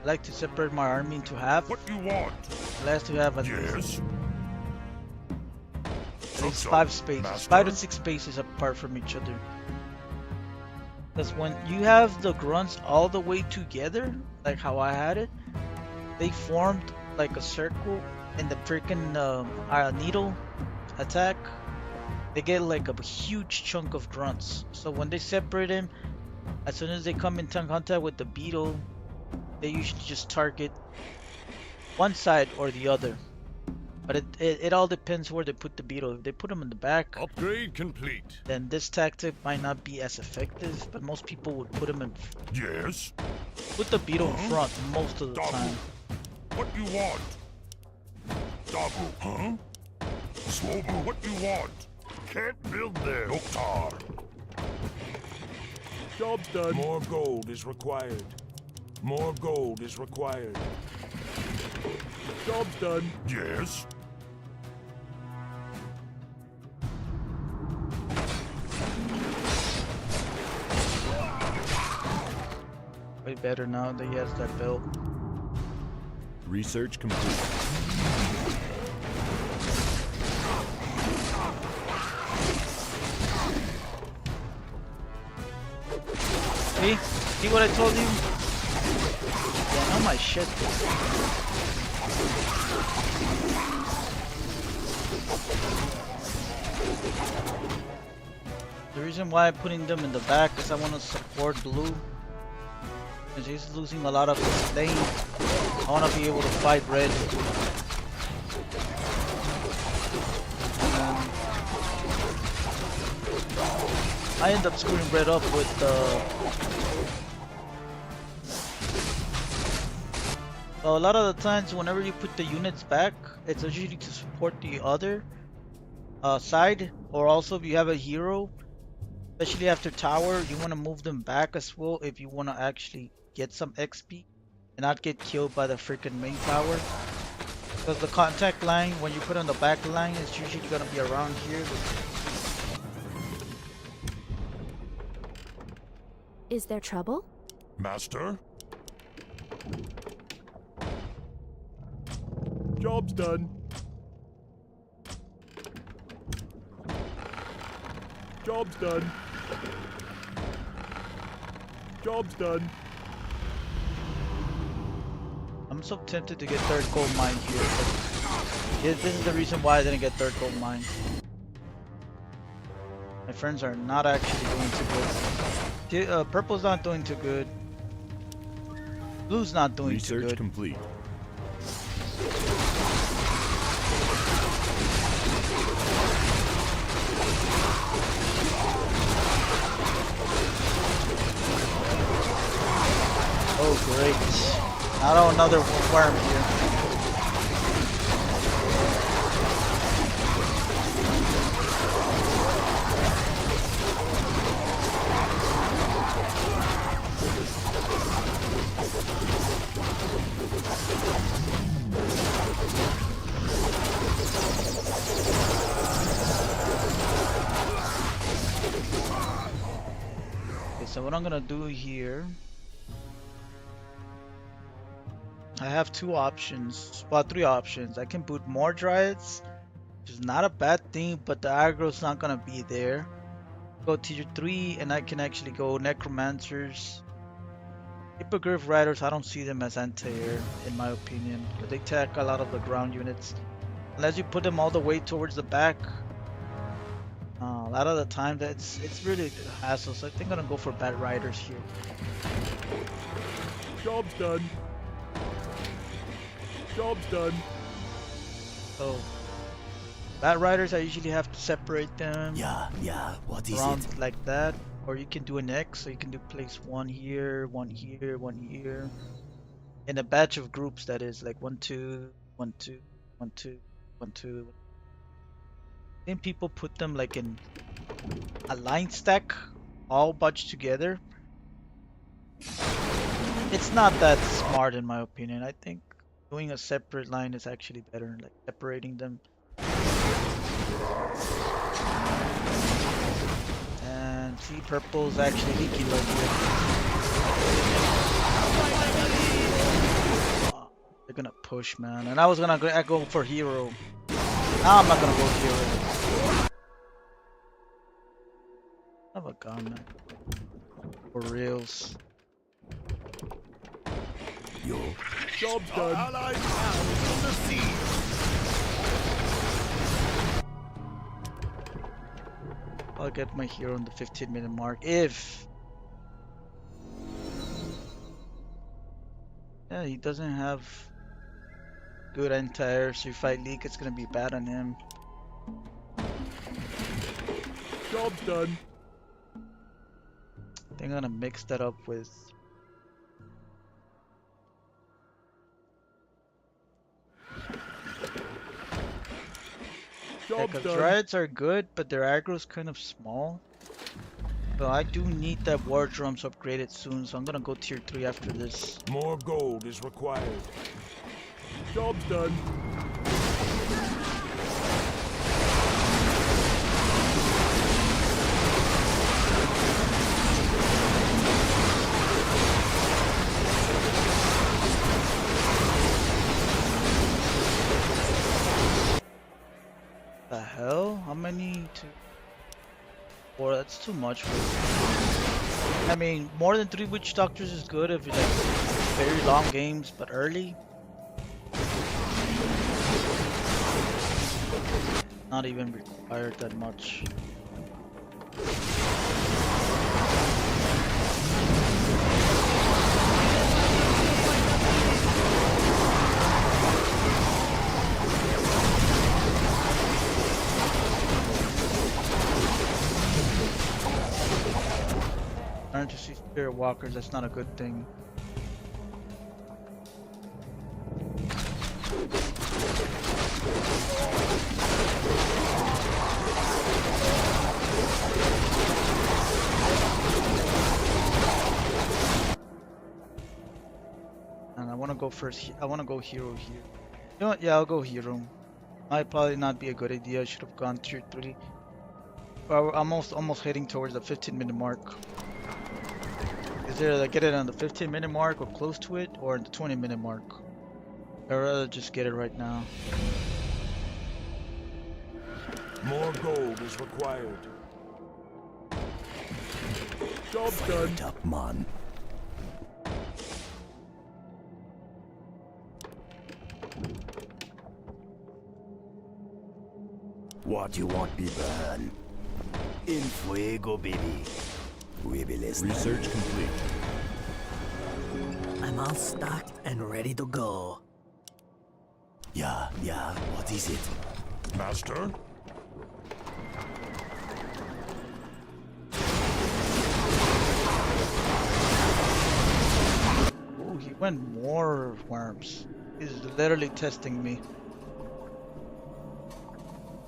I like to separate my army into half. What you want? I like to have at Yes? least Sup, 5 spaces, Master? 5 to 6 spaces apart from each other. Because when you have the grunts all the way together, like how I had it, they formed like a circle in the freaking needle attack. They get like a huge chunk of grunts. So when they separate them, as soon as they come in contact with the beetle, they usually just target one side or the other. But it all depends where they put the beetle. If they put them in the back, Upgrade complete. then this tactic might not be as effective. But most people would put them in, Yes? put the beetle in front most of the Double. time. What you want? Double, huh? Swobu, what you want? Can't build there. Doktar. Job's done. More gold is required. More gold is required. Job's done. Yes? Way better now that he has that belt. Research complete. See? See what I told you? Yeah, know my shit. The reason why I'm putting them in the back is I want to support blue. Because he's losing a lot of his lane. I want to be able to fight red. I end up screwing red up with So a lot of the times whenever you put the units back, it's usually to support the other side, or also if you have a hero, especially after tower, you want to move them back as well if you want to actually get some XP and not get killed by the freaking main tower. Because the contact line, when you put on the back line, is usually going to be around here. Is there trouble? Master? Job's done. Job's done. Job's done. I'm so tempted to get third gold mine here, but this is the reason why I didn't get third gold mine. My friends are not actually doing too good. Purple's not doing too good. Blue's not doing too good. Complete. Oh great. Not another worm here. Okay, so what I'm gonna do here, I have two options, well, three options. I can boot more Dryads, which is not a bad thing, but the aggro's not gonna be there. Go tier 3, and I can actually go Necromancers. Hippogriff Riders, I don't see them as anti-air, in my opinion, because they attack a lot of the ground units. Unless you put them all the way towards the back, a lot of the time it's really a hassle, so I think I'm gonna go for Bat Riders here. Job's done. Job's done. So, Bat Riders, I usually have to separate them. Yeah, what is Around it? like that, or you can do an X, so you can do place one here, one here, one here, in a batch of groups, that is like 1 2 1 2 1 2 1 2. Then people put them like in a line stack, all bunched together. It's not that smart in my opinion. I think doing a separate line is actually better, like separating them. And see, purple's actually leaky right here. They're gonna push, man. And I was gonna go for hero. Now I'm not gonna go hero. I have a gun, man. For reals. Yo. Job's done. Allied power on the sea. I'll get my hero on the 15-minute mark if... Yeah, he doesn't have good anti-air, so if I leak, it's gonna be bad on him. Job's done. I think I'm gonna mix that up with. Yeah, Job's because done. Dryads are good, but their aggro's kind of small. So I do need that war drums upgraded soon, so I'm gonna go tier 3 after this. More gold is required. Job's done. The hell? How many to? 4? That's too much for. I mean, more than 3 witch doctors is good if you like very long games, but early. Not even required that much. Learn to see spirit walkers, that's not a good thing. And I want to go first. I want to go hero here. You know what? Yeah, I'll go hero. Might probably not be a good idea. I should have gone tier 3. But I'm almost heading towards the 15-minute mark. Is there like get it on the 15-minute mark or close to it, or the 20-minute mark? I'd rather just get it right now. More gold is required. Job's done. Up, man. What you want me burn? In fuego, baby. We be listening. Research complete. I'm all stocked and ready to go. Yeah, what is it? Master? Oh, he went more worms. He's literally testing me.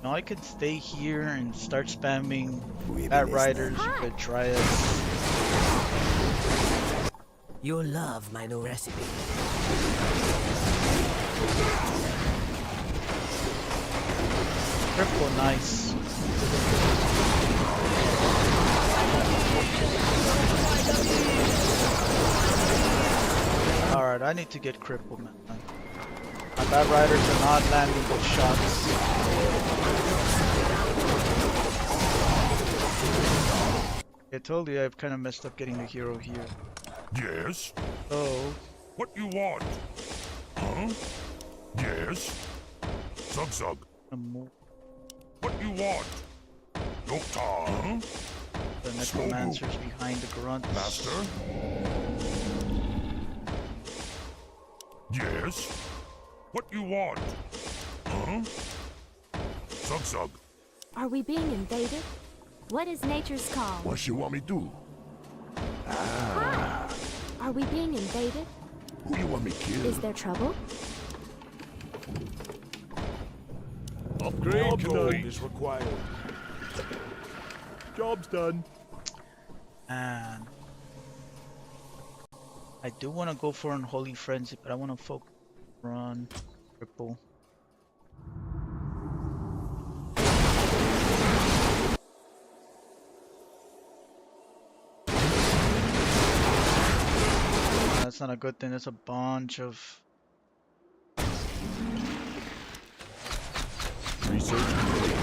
Now I could stay here and start spamming Bat Riders with Dryads. You'll love my new recipe. Triple nice. Alright, I need to get crippled, man. My Bat Riders are not landing those shots. I told you I've kind of messed up getting the hero here. Yes? Oh. What you want? Huh? Yes? Zug. What you want? Doctor? Huh? The necromancer's behind the grunt. Master? Yes? What you want? Huh? Zug. Are we being invaded? What is nature's call? What you want me to do? Are we being invaded? Who you want me kill? Is there trouble? Upgrade Job's gold done. is required. Job's done. And I do want to go for Unholy Frenzy, but I want to focus on triple. That's not a good thing. There's a bunch of Research complete.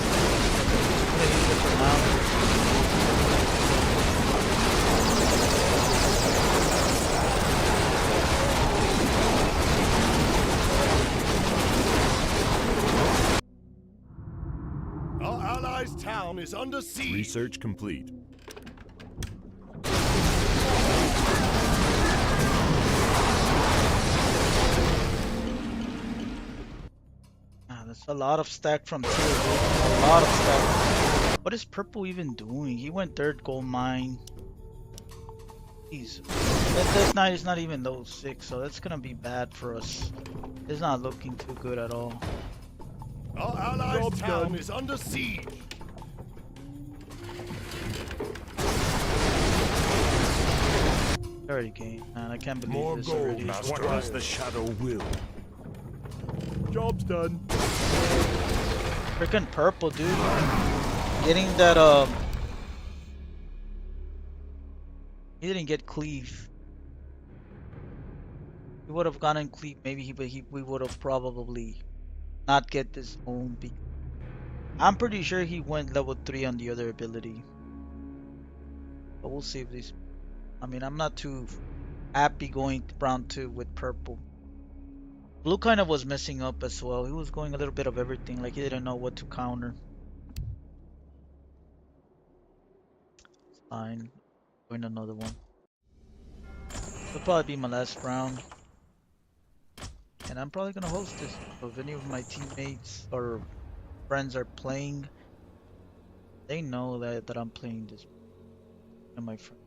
Our allies' town is under siege. Research complete. That's a lot of stack from tier, dude. A lot of stack. What is purple even doing? He went third gold mine. Jeez. This night is not even those 6, so that's gonna be bad for us. It's not looking too good at all. Our allies' Job town done. is under siege. Already gained, man. I can't believe More this gold, already. master. What as the shadow will. Job's done. Freaking purple, dude. Getting that, he didn't get cleave. He would have gotten cleave, maybe we would have probably not get this home. I'm pretty sure he went level 3 on the other ability. But we'll see if this. I mean, I'm not too happy going to round 2 with purple. Blue kind of was messing up as well. He was going a little bit of everything, like he didn't know what to counter. It's fine. Going another one. It'll probably be my last round. And I'm probably gonna host this. So if any of my teammates or friends are playing, they know that I'm playing this. And my friend.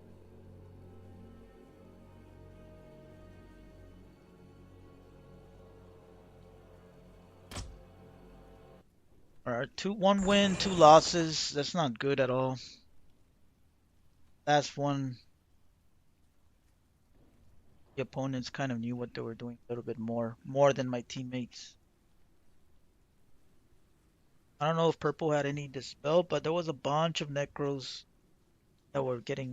Alright, 1 win, 2 losses. That's not good at all. Last one, the opponents kind of knew what they were doing a little bit more than my teammates. I don't know if purple had any dispel, but there was a bunch of necros that were getting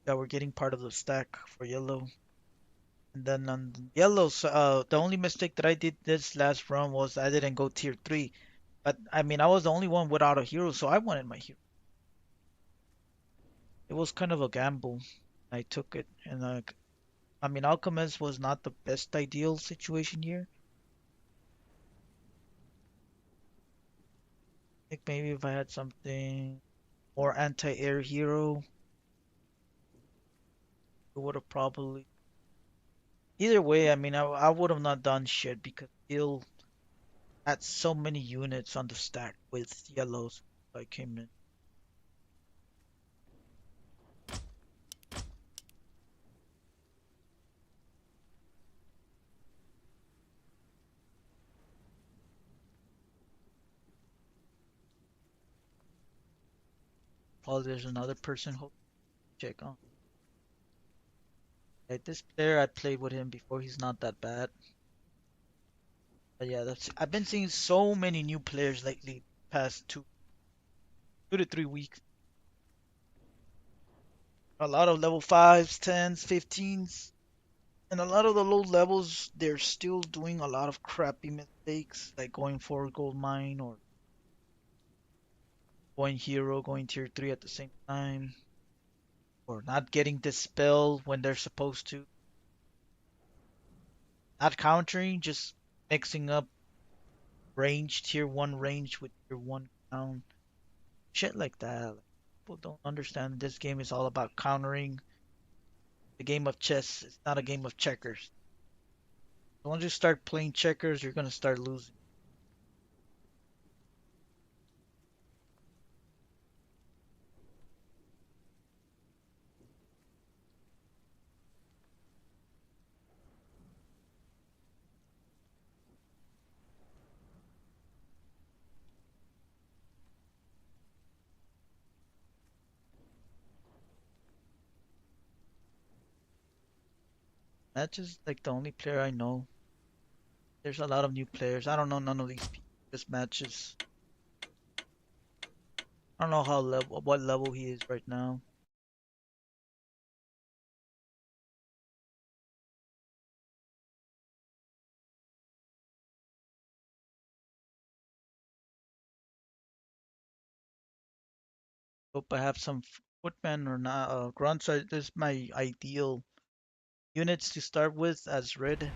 that were getting part of the stack for yellow. And then on yellows, the only mistake that I did this last run was I didn't go tier 3. But I mean, I was the only one without a hero, so I wanted my hero. It was kind of a gamble. I took it, and I mean, Alchemist was not the best ideal situation here. I think maybe if I had something more anti-air hero, it would have probably. Either way, I mean, I would have not done shit because he'll had so many units on the stack with yellows. I came in. Oh, there's another person who check on. Like this player, I played with him before. He's not that bad. But yeah, I've been seeing so many new players lately, past 2 to 3 weeks. A lot of level 5s, 10s, 15s. And a lot of the low levels, they're still doing a lot of crappy mistakes, like going for gold mine or going hero, going tier 3 at the same time. Or not getting dispel when they're supposed to. Not countering, just mixing up range, tier 1 range with tier 1 count. Shit like that. People don't understand this game is all about countering. The game of chess is not a game of checkers. Once you start playing checkers, you're gonna start losing. That's just like the only player I know. There's a lot of new players. I don't know none of these people. Just matches. I don't know what level he is right now. Hope I have some footmen or not. Grunts are this is my ideal units to start with as red.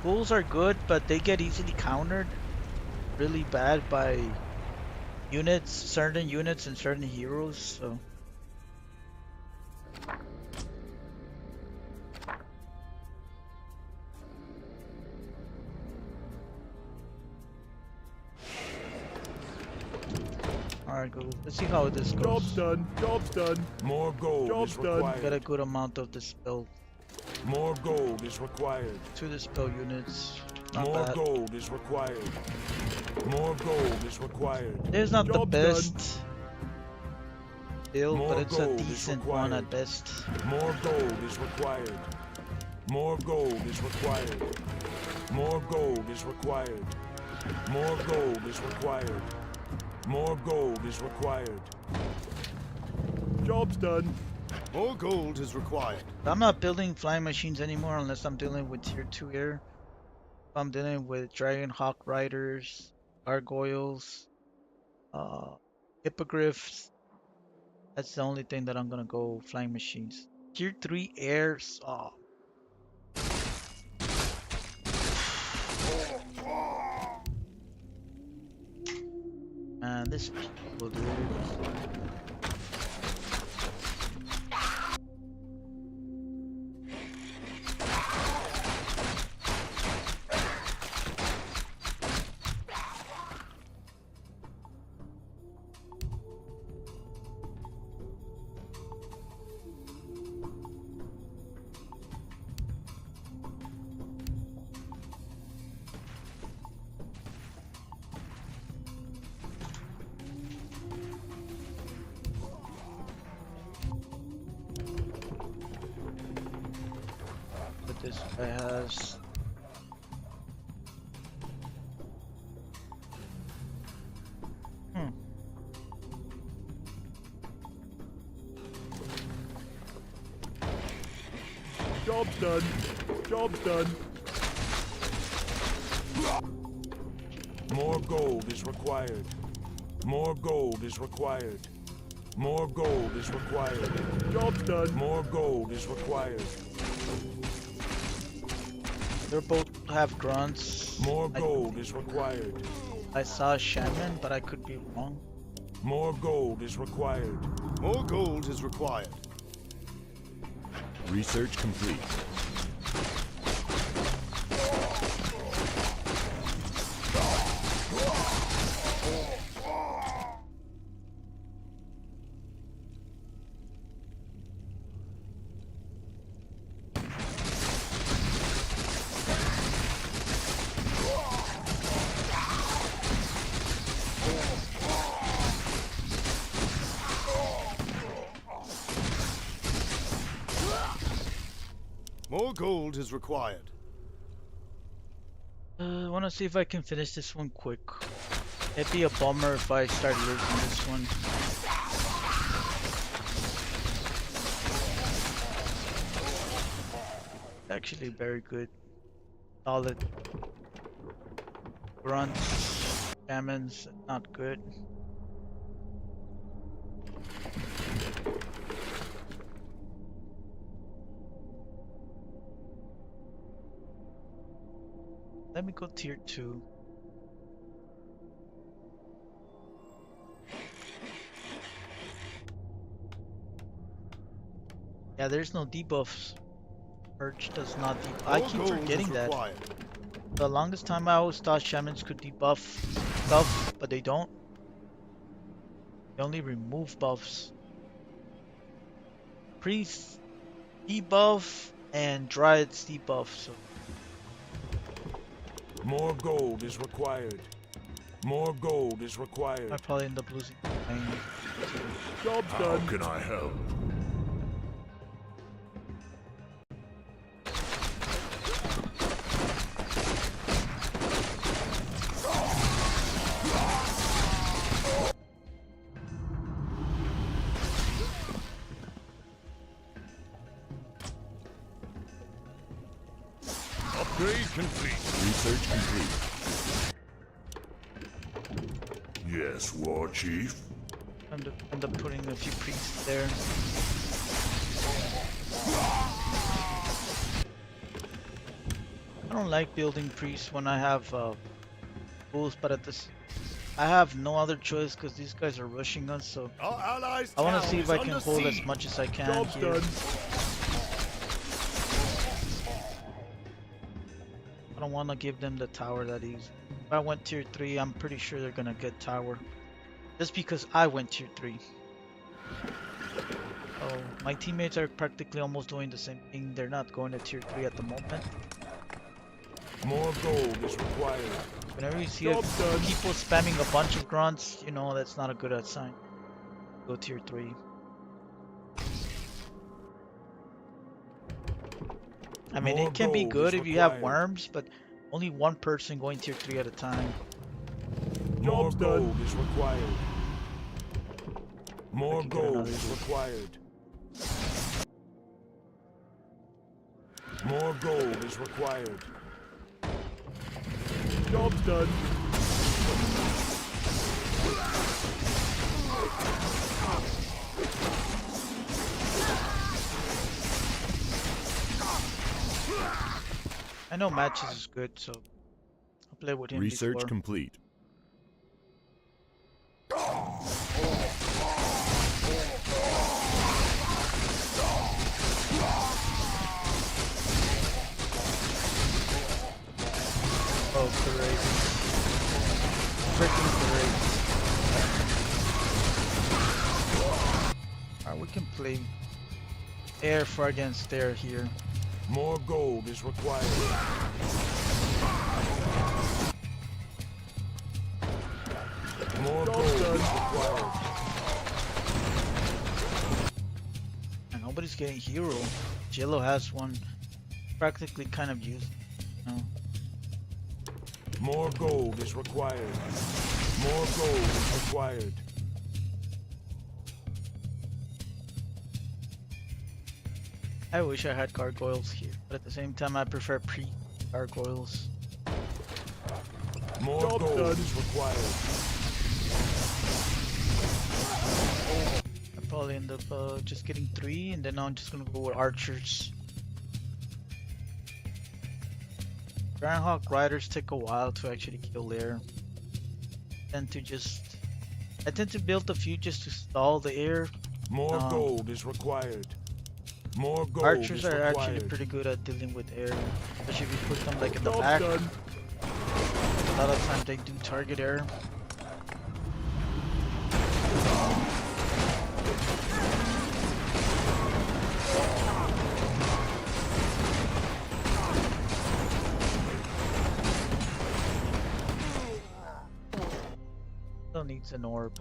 Ghouls are good, but they get easily countered really bad by certain units and certain heroes, so. Alright, go. Let's see how this Job's goes. done. Job's done. More gold Job's is done. required. Got a good amount of dispel. More gold is required. 2 dispel units. Not More bad. gold is required. More gold is required. It's not the Job's done. best build, More but it's a gold is decent one required. at best. More gold is required. More gold is required. More gold is required. More gold is required. More gold is required. Job's done. More gold is required. I'm not building flying machines anymore unless I'm dealing with tier 2 air. If I'm dealing with Dragon Hawk Riders, Gargoyles, Hippogriffs, that's the only thing that I'm gonna go flying machines. Tier 3 airs, oh. Man, this people, dude. But this guy has. Job's done. Job's done. More gold is required. More gold is required. More gold is required. Job's done. More gold is required. They both have grunts. More gold is required. I saw a shaman, but I could be wrong. More gold is required. More gold is required. Research complete. More gold is required. I want to see if I can finish this one quick. It'd be a bummer if I start losing this one. Actually, very good. Solid. Grunts, shamans, not good. Let me go tier 2. Yeah, there's no debuffs. Perch does not debuff. I More keep gold forgetting is that. required. The longest time I always thought shamans could debuff stuff, but they don't. They only remove buffs. Priests debuff and druids debuff, so More gold is required. More gold is I required. probably end up losing the lane. Job's How done. can I help? Upgrade complete. Research complete. Yes, War Chief. End up putting a few priests there. I don't like building priests when I have bulls, but at this, I have no other choice because these guys are rushing us. So Our allies' I want town to see if is I can under hold as siege. much as I can Job's here. done. I don't want to give them the tower that easy. If I went tier 3, I'm pretty sure they're gonna get tower. just because I went tier 3. Oh, my teammates are practically almost doing the same thing. They're not going to tier 3 at the moment. More gold is required. Whenever you see people spamming a bunch of grunts, you know that's not a good sign. Go tier 3. I mean, it can be good if you have worms, but only one person going tier 3 at a time. More gold is required. More gold is required. More gold is required. Job's done. I know matches is good, so I'll play with him. Research before. complete. Oh, great. Freaking great. Alright, we can play air for against air here. More gold is required. More gold is required. And nobody's getting hero. Jello has one. Practically kind of used. No. More gold is required. More gold is required. I wish I had gargoyles here, but at the same time I prefer pre-gargoyles. More gold is required. I'll probably end up just getting 3, and then I'm just gonna go with archers. Groundhog Riders take a while to actually kill there. I tend to build a few just to stall the air. More gold is required. More gold Archers is are required. actually pretty good at dealing with air, especially if you put them like in the back. A lot of times they do target air. Still needs an orb.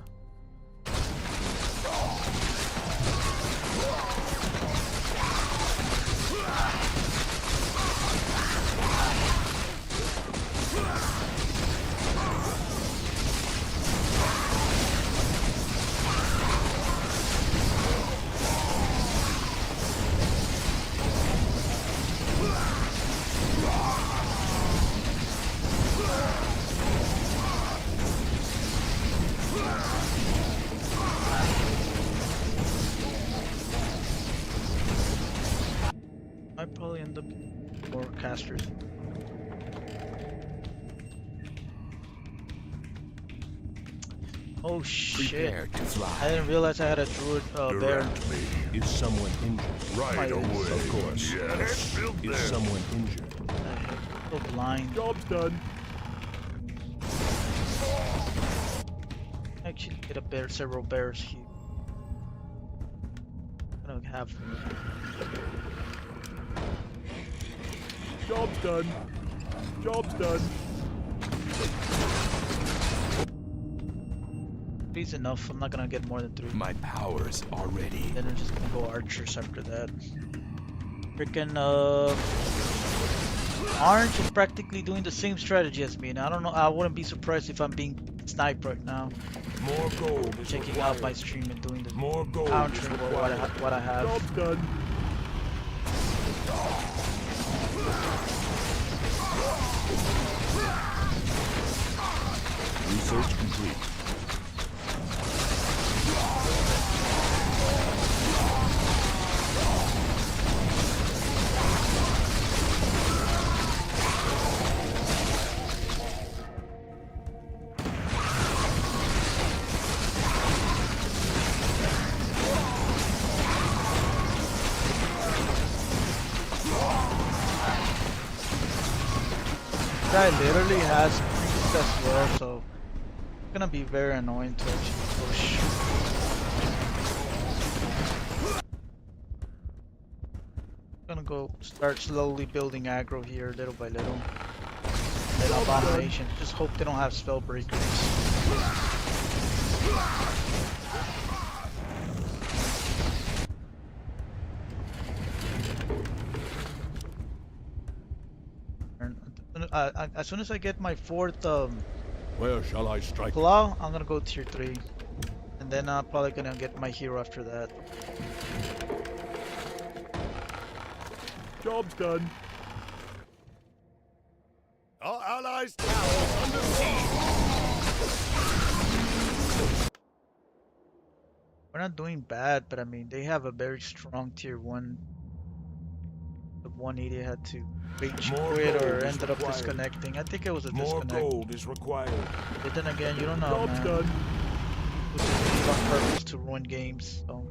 Might probably end up more casters. Oh shit! Prepare to fly. I didn't realize I had a druid bear. Direct me. Is someone injured? Right away. Of course. Yes. Is someone injured? So blind. Job's done. Actually, get a bear, several bears here. I don't have. Job's done. Job's done. Three's enough. I'm not gonna get more than 3. My powers are ready. Then I'm just gonna go archers after that. Freaking Orange is practically doing the same strategy as me, and I don't know. I wouldn't be surprised if I'm being sniped right now. More gold is Checking required. out my stream and doing the More gold is countering required. what I have. Job's done. Research complete. Guy literally has priest as well, so it's gonna be very annoying to actually push. Gonna go start slowly building aggro here, little by little. And abomination. Just hope they don't have spell breakers. As soon as I get my fourth Where shall I strike? claw, I'm gonna go tier 3. And then I'm probably gonna get my hero after that. Job's done. Our allies' tower is under siege. We're not doing bad, but I mean, they have a very strong tier 1. The 180 had to reach More quit or gold is ended up required. disconnecting. I think it was a More disconnect. gold is required. But then again, you don't know, Job's man. done. It was on purpose to ruin games. So.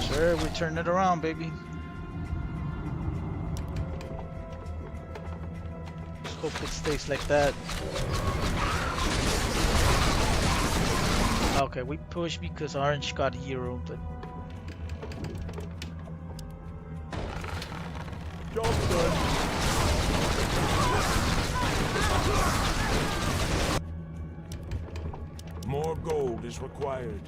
Sure, we turn it around, baby. Just hope it stays like that. Okay, we push because Orange got hero, but Job's done. More gold is required.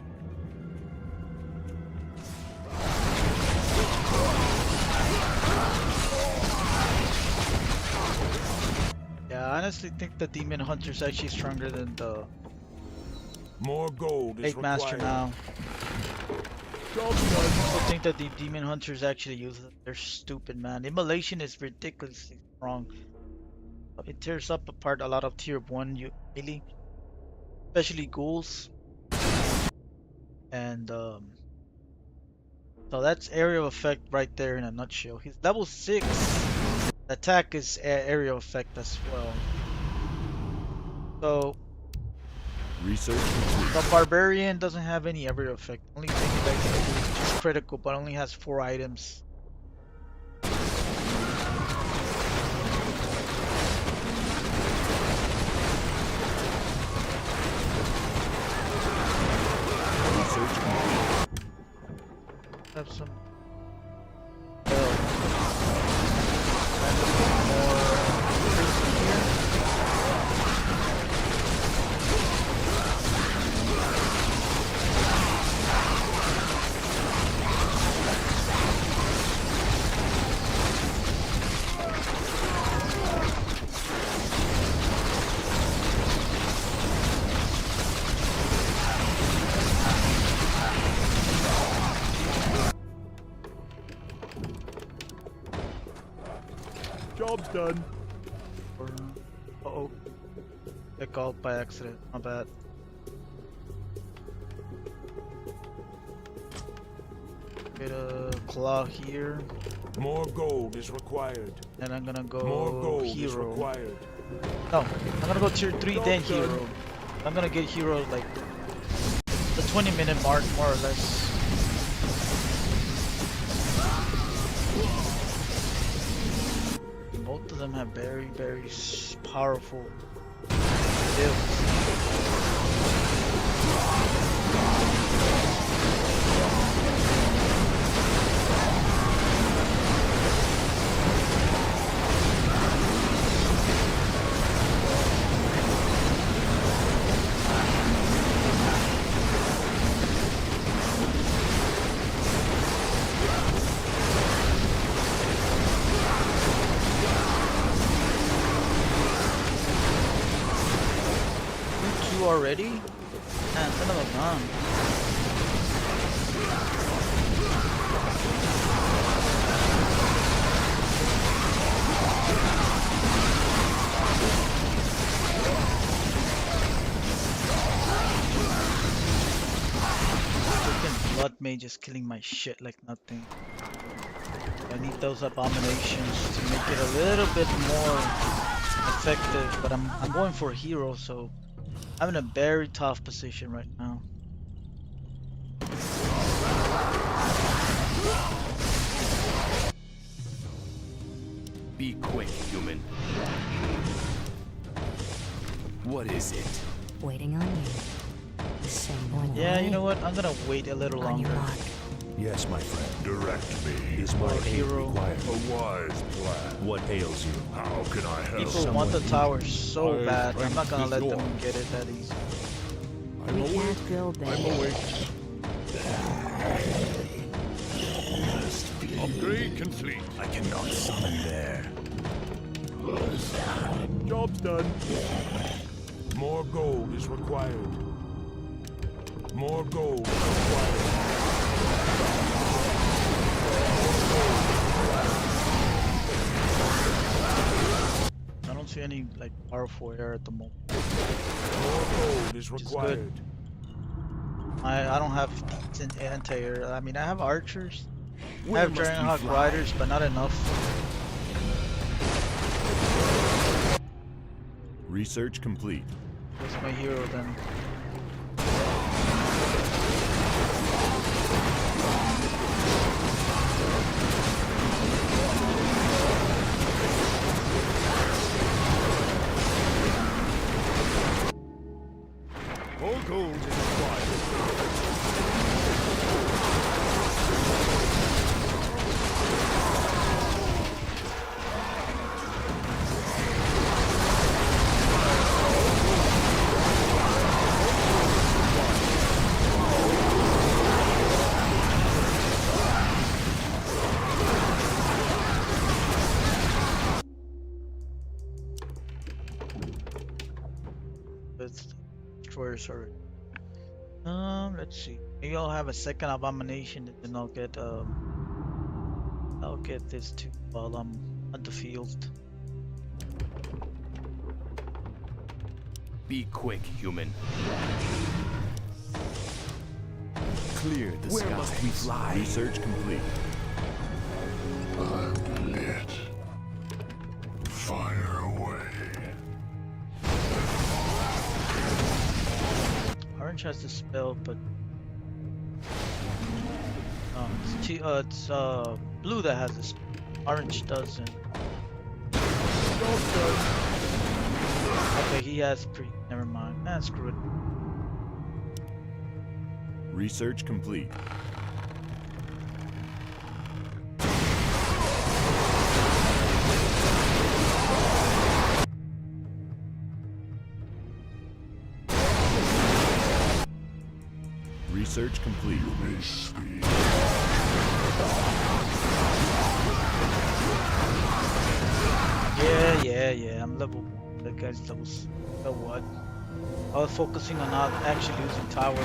yeah, I honestly think the Demon Hunter's actually stronger than the More gold is Lake Master required. now. Job's done. I think that the Demon Hunters actually use it. They're stupid, man. Immolation is ridiculously strong. It tears up apart a lot of tier 1 melee, especially ghouls. And so that's area of effect right there in a nutshell. He's level 6. Attack is area of effect as well. So Research complete. the Barbarian doesn't have any area effect. Only thing that can do is just critical, but only has 4 items. Research complete. Have some. Job's done. Uh-oh. Got called by accident. My bad. Get a claw here. More gold is required. And I'm gonna More go gold is hero. required. No, I'm gonna go tier 3 then hero. I'm gonna get hero like the 20-minute mark more or less. Both of them have very, very powerful builds. Already? Man, son of a gun. blood mage is killing my shit like nothing. I need those abominations to make it a little bit more effective, but I'm going for a hero, so I'm in a very tough position right now. Be quick, human. What is it? Waiting on you. The same one. Yeah, you know what? I'm gonna wait a little On your longer. mark. Yes, my friend. Direct me. Is my aid hero. required? A wise plan. What ails you? How can I help? People want the tower so My bad. I'm not strength gonna is let them yours. get it that easy. I'm We awake. can't build I'm there. awake. Upgrade complete. I cannot summon there. Job's done. More gold is required. More gold is required. I don't see any like powerful air at the moment. More gold is Which is required. I don't have decent anti-air. I mean, I have archers. I Where have must we Dragonhawk fly? riders, but not enough. Research complete. What's my hero then? More gold is required. With destroyers already. Let's see. Maybe I'll have a second abomination, and then I'll get this too while I'm on the field. Be quick, human. Clear the Where skies. must we fly? Research complete. I'm lit. Fire away. Orange has the spell, but it's blue that has this. Orange doesn't. Job's done. Okay, he has pre. Never mind. Nah, screw it. Research complete. Research complete. Yeah. I'm level 1. That guy's level what? I was focusing on not actually using tower.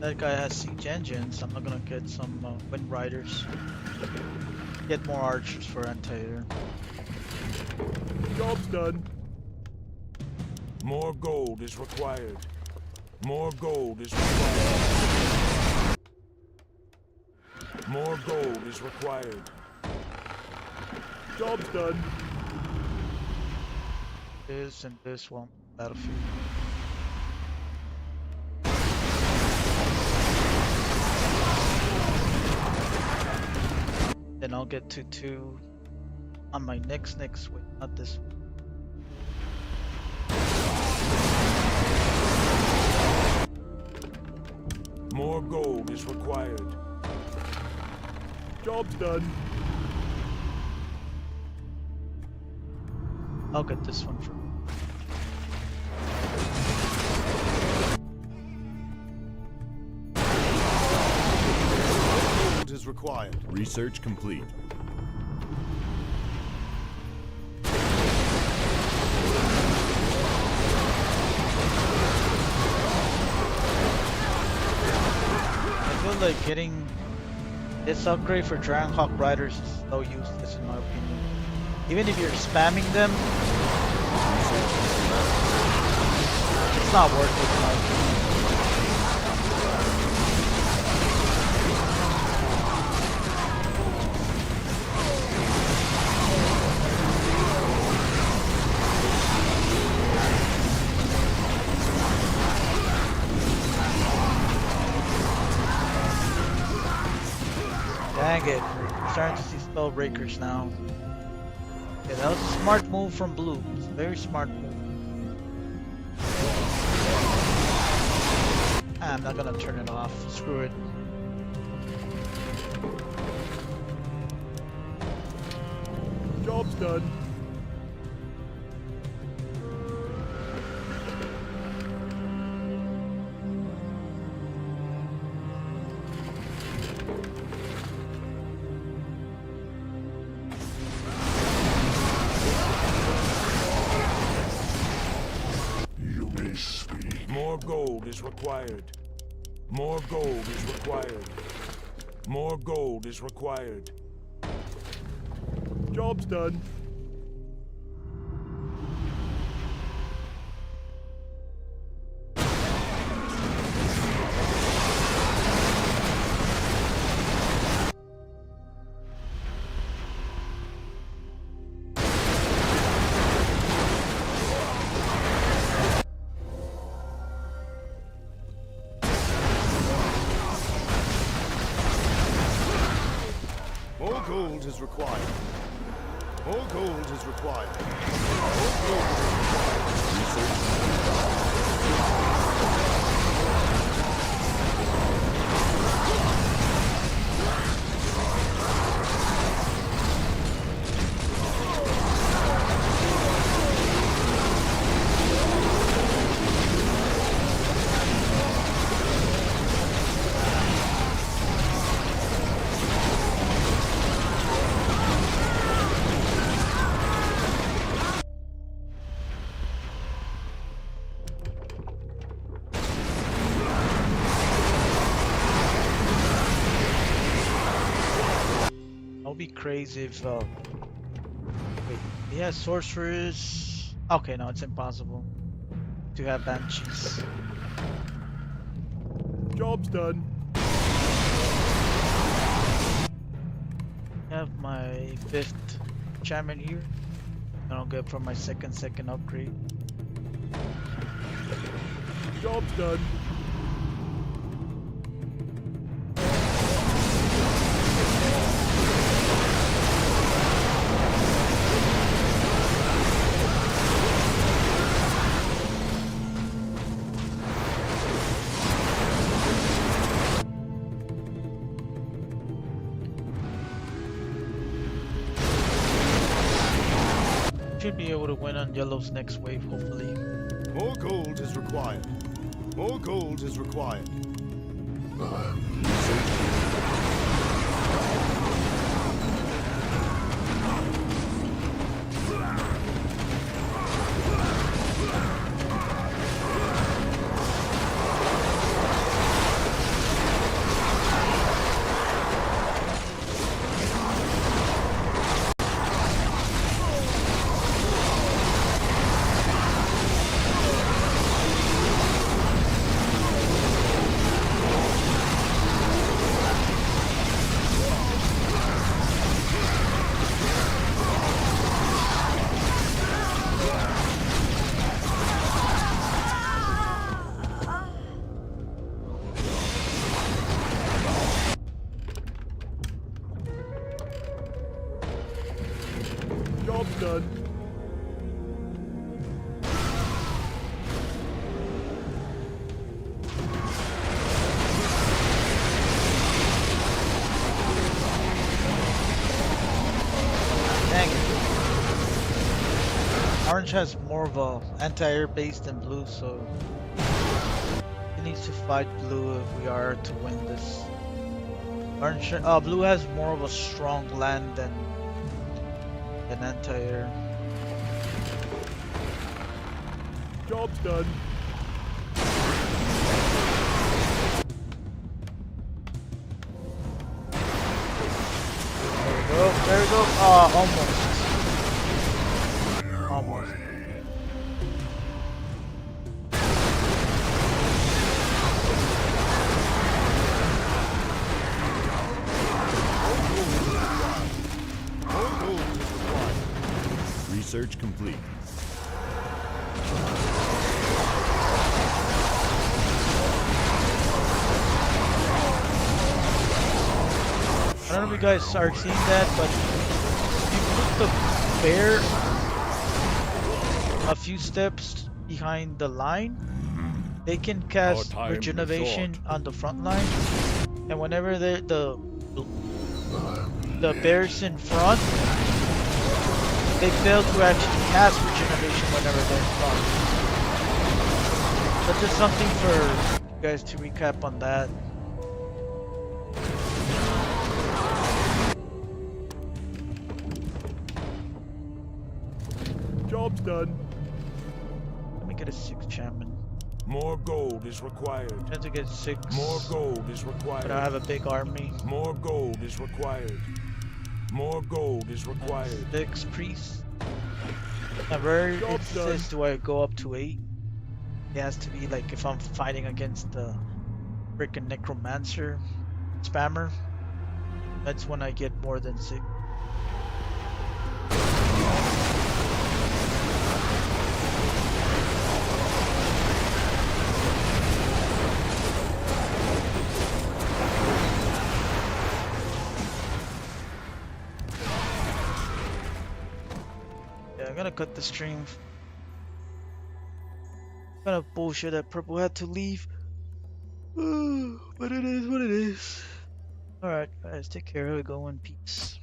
That guy has siege engines. I'm not gonna get some wind riders. Get more archers for anti-air. Job's done. More gold is required. More gold is required. More gold is required. Job's done. This and this one battlefield. Then I'll get to 2 on my next wait, not this one. More gold is required. Job's done. I'll get this one for. Gold is required. Research complete. feel like getting this upgrade for Dragonhawk Riders is so useless in my opinion. Even if you're spamming them, it's not worth it in my opinion. Dang it, we're starting to see spell breakers now. Yeah, that was a smart move from blue. It's a very smart move. I'm not gonna turn it off. Screw it. Job's done. You may speak. More gold is required. More gold is required. More gold is required. Job's done. More gold is required. More gold is required. More gold is That would be crazy if wait, he has sorcerers. Okay, no, it's impossible to have banshees. Job's done. I have my 5th enchantment here. I don't get from my second upgrade. Job's done. Should be able to win on yellow's next wave, hopefully. More gold is required. More gold is required. Job's done. Dang it. Orange has more of a anti-air base than blue, so he needs to fight blue if we are to win this. Orange, blue has more of a strong land than anti-air. Job's done. There we go. Almost. Almost. More gold is required. Research complete. I don't know if you guys are seeing that, but if you put the bear a few steps behind the line, they can cast time regeneration is on the front line, and whenever the bears in front, they fail to actually cast regeneration whenever they're in front. That's just something for you guys to recap on that. Job's done. Let me get a 6 champion. More gold is required. I have to get 6. More gold is But required. I have a big army. More gold is required. More gold is required. 6 priests. Now where it Job says done. do I go up to 8? It has to be like if I'm fighting against the freaking necromancer spammer. That's when I get more than 6. I'm gonna cut the stream. Kind of bullshit that Purple had to leave. But it is what it is. Alright, guys, take care. Go in peace.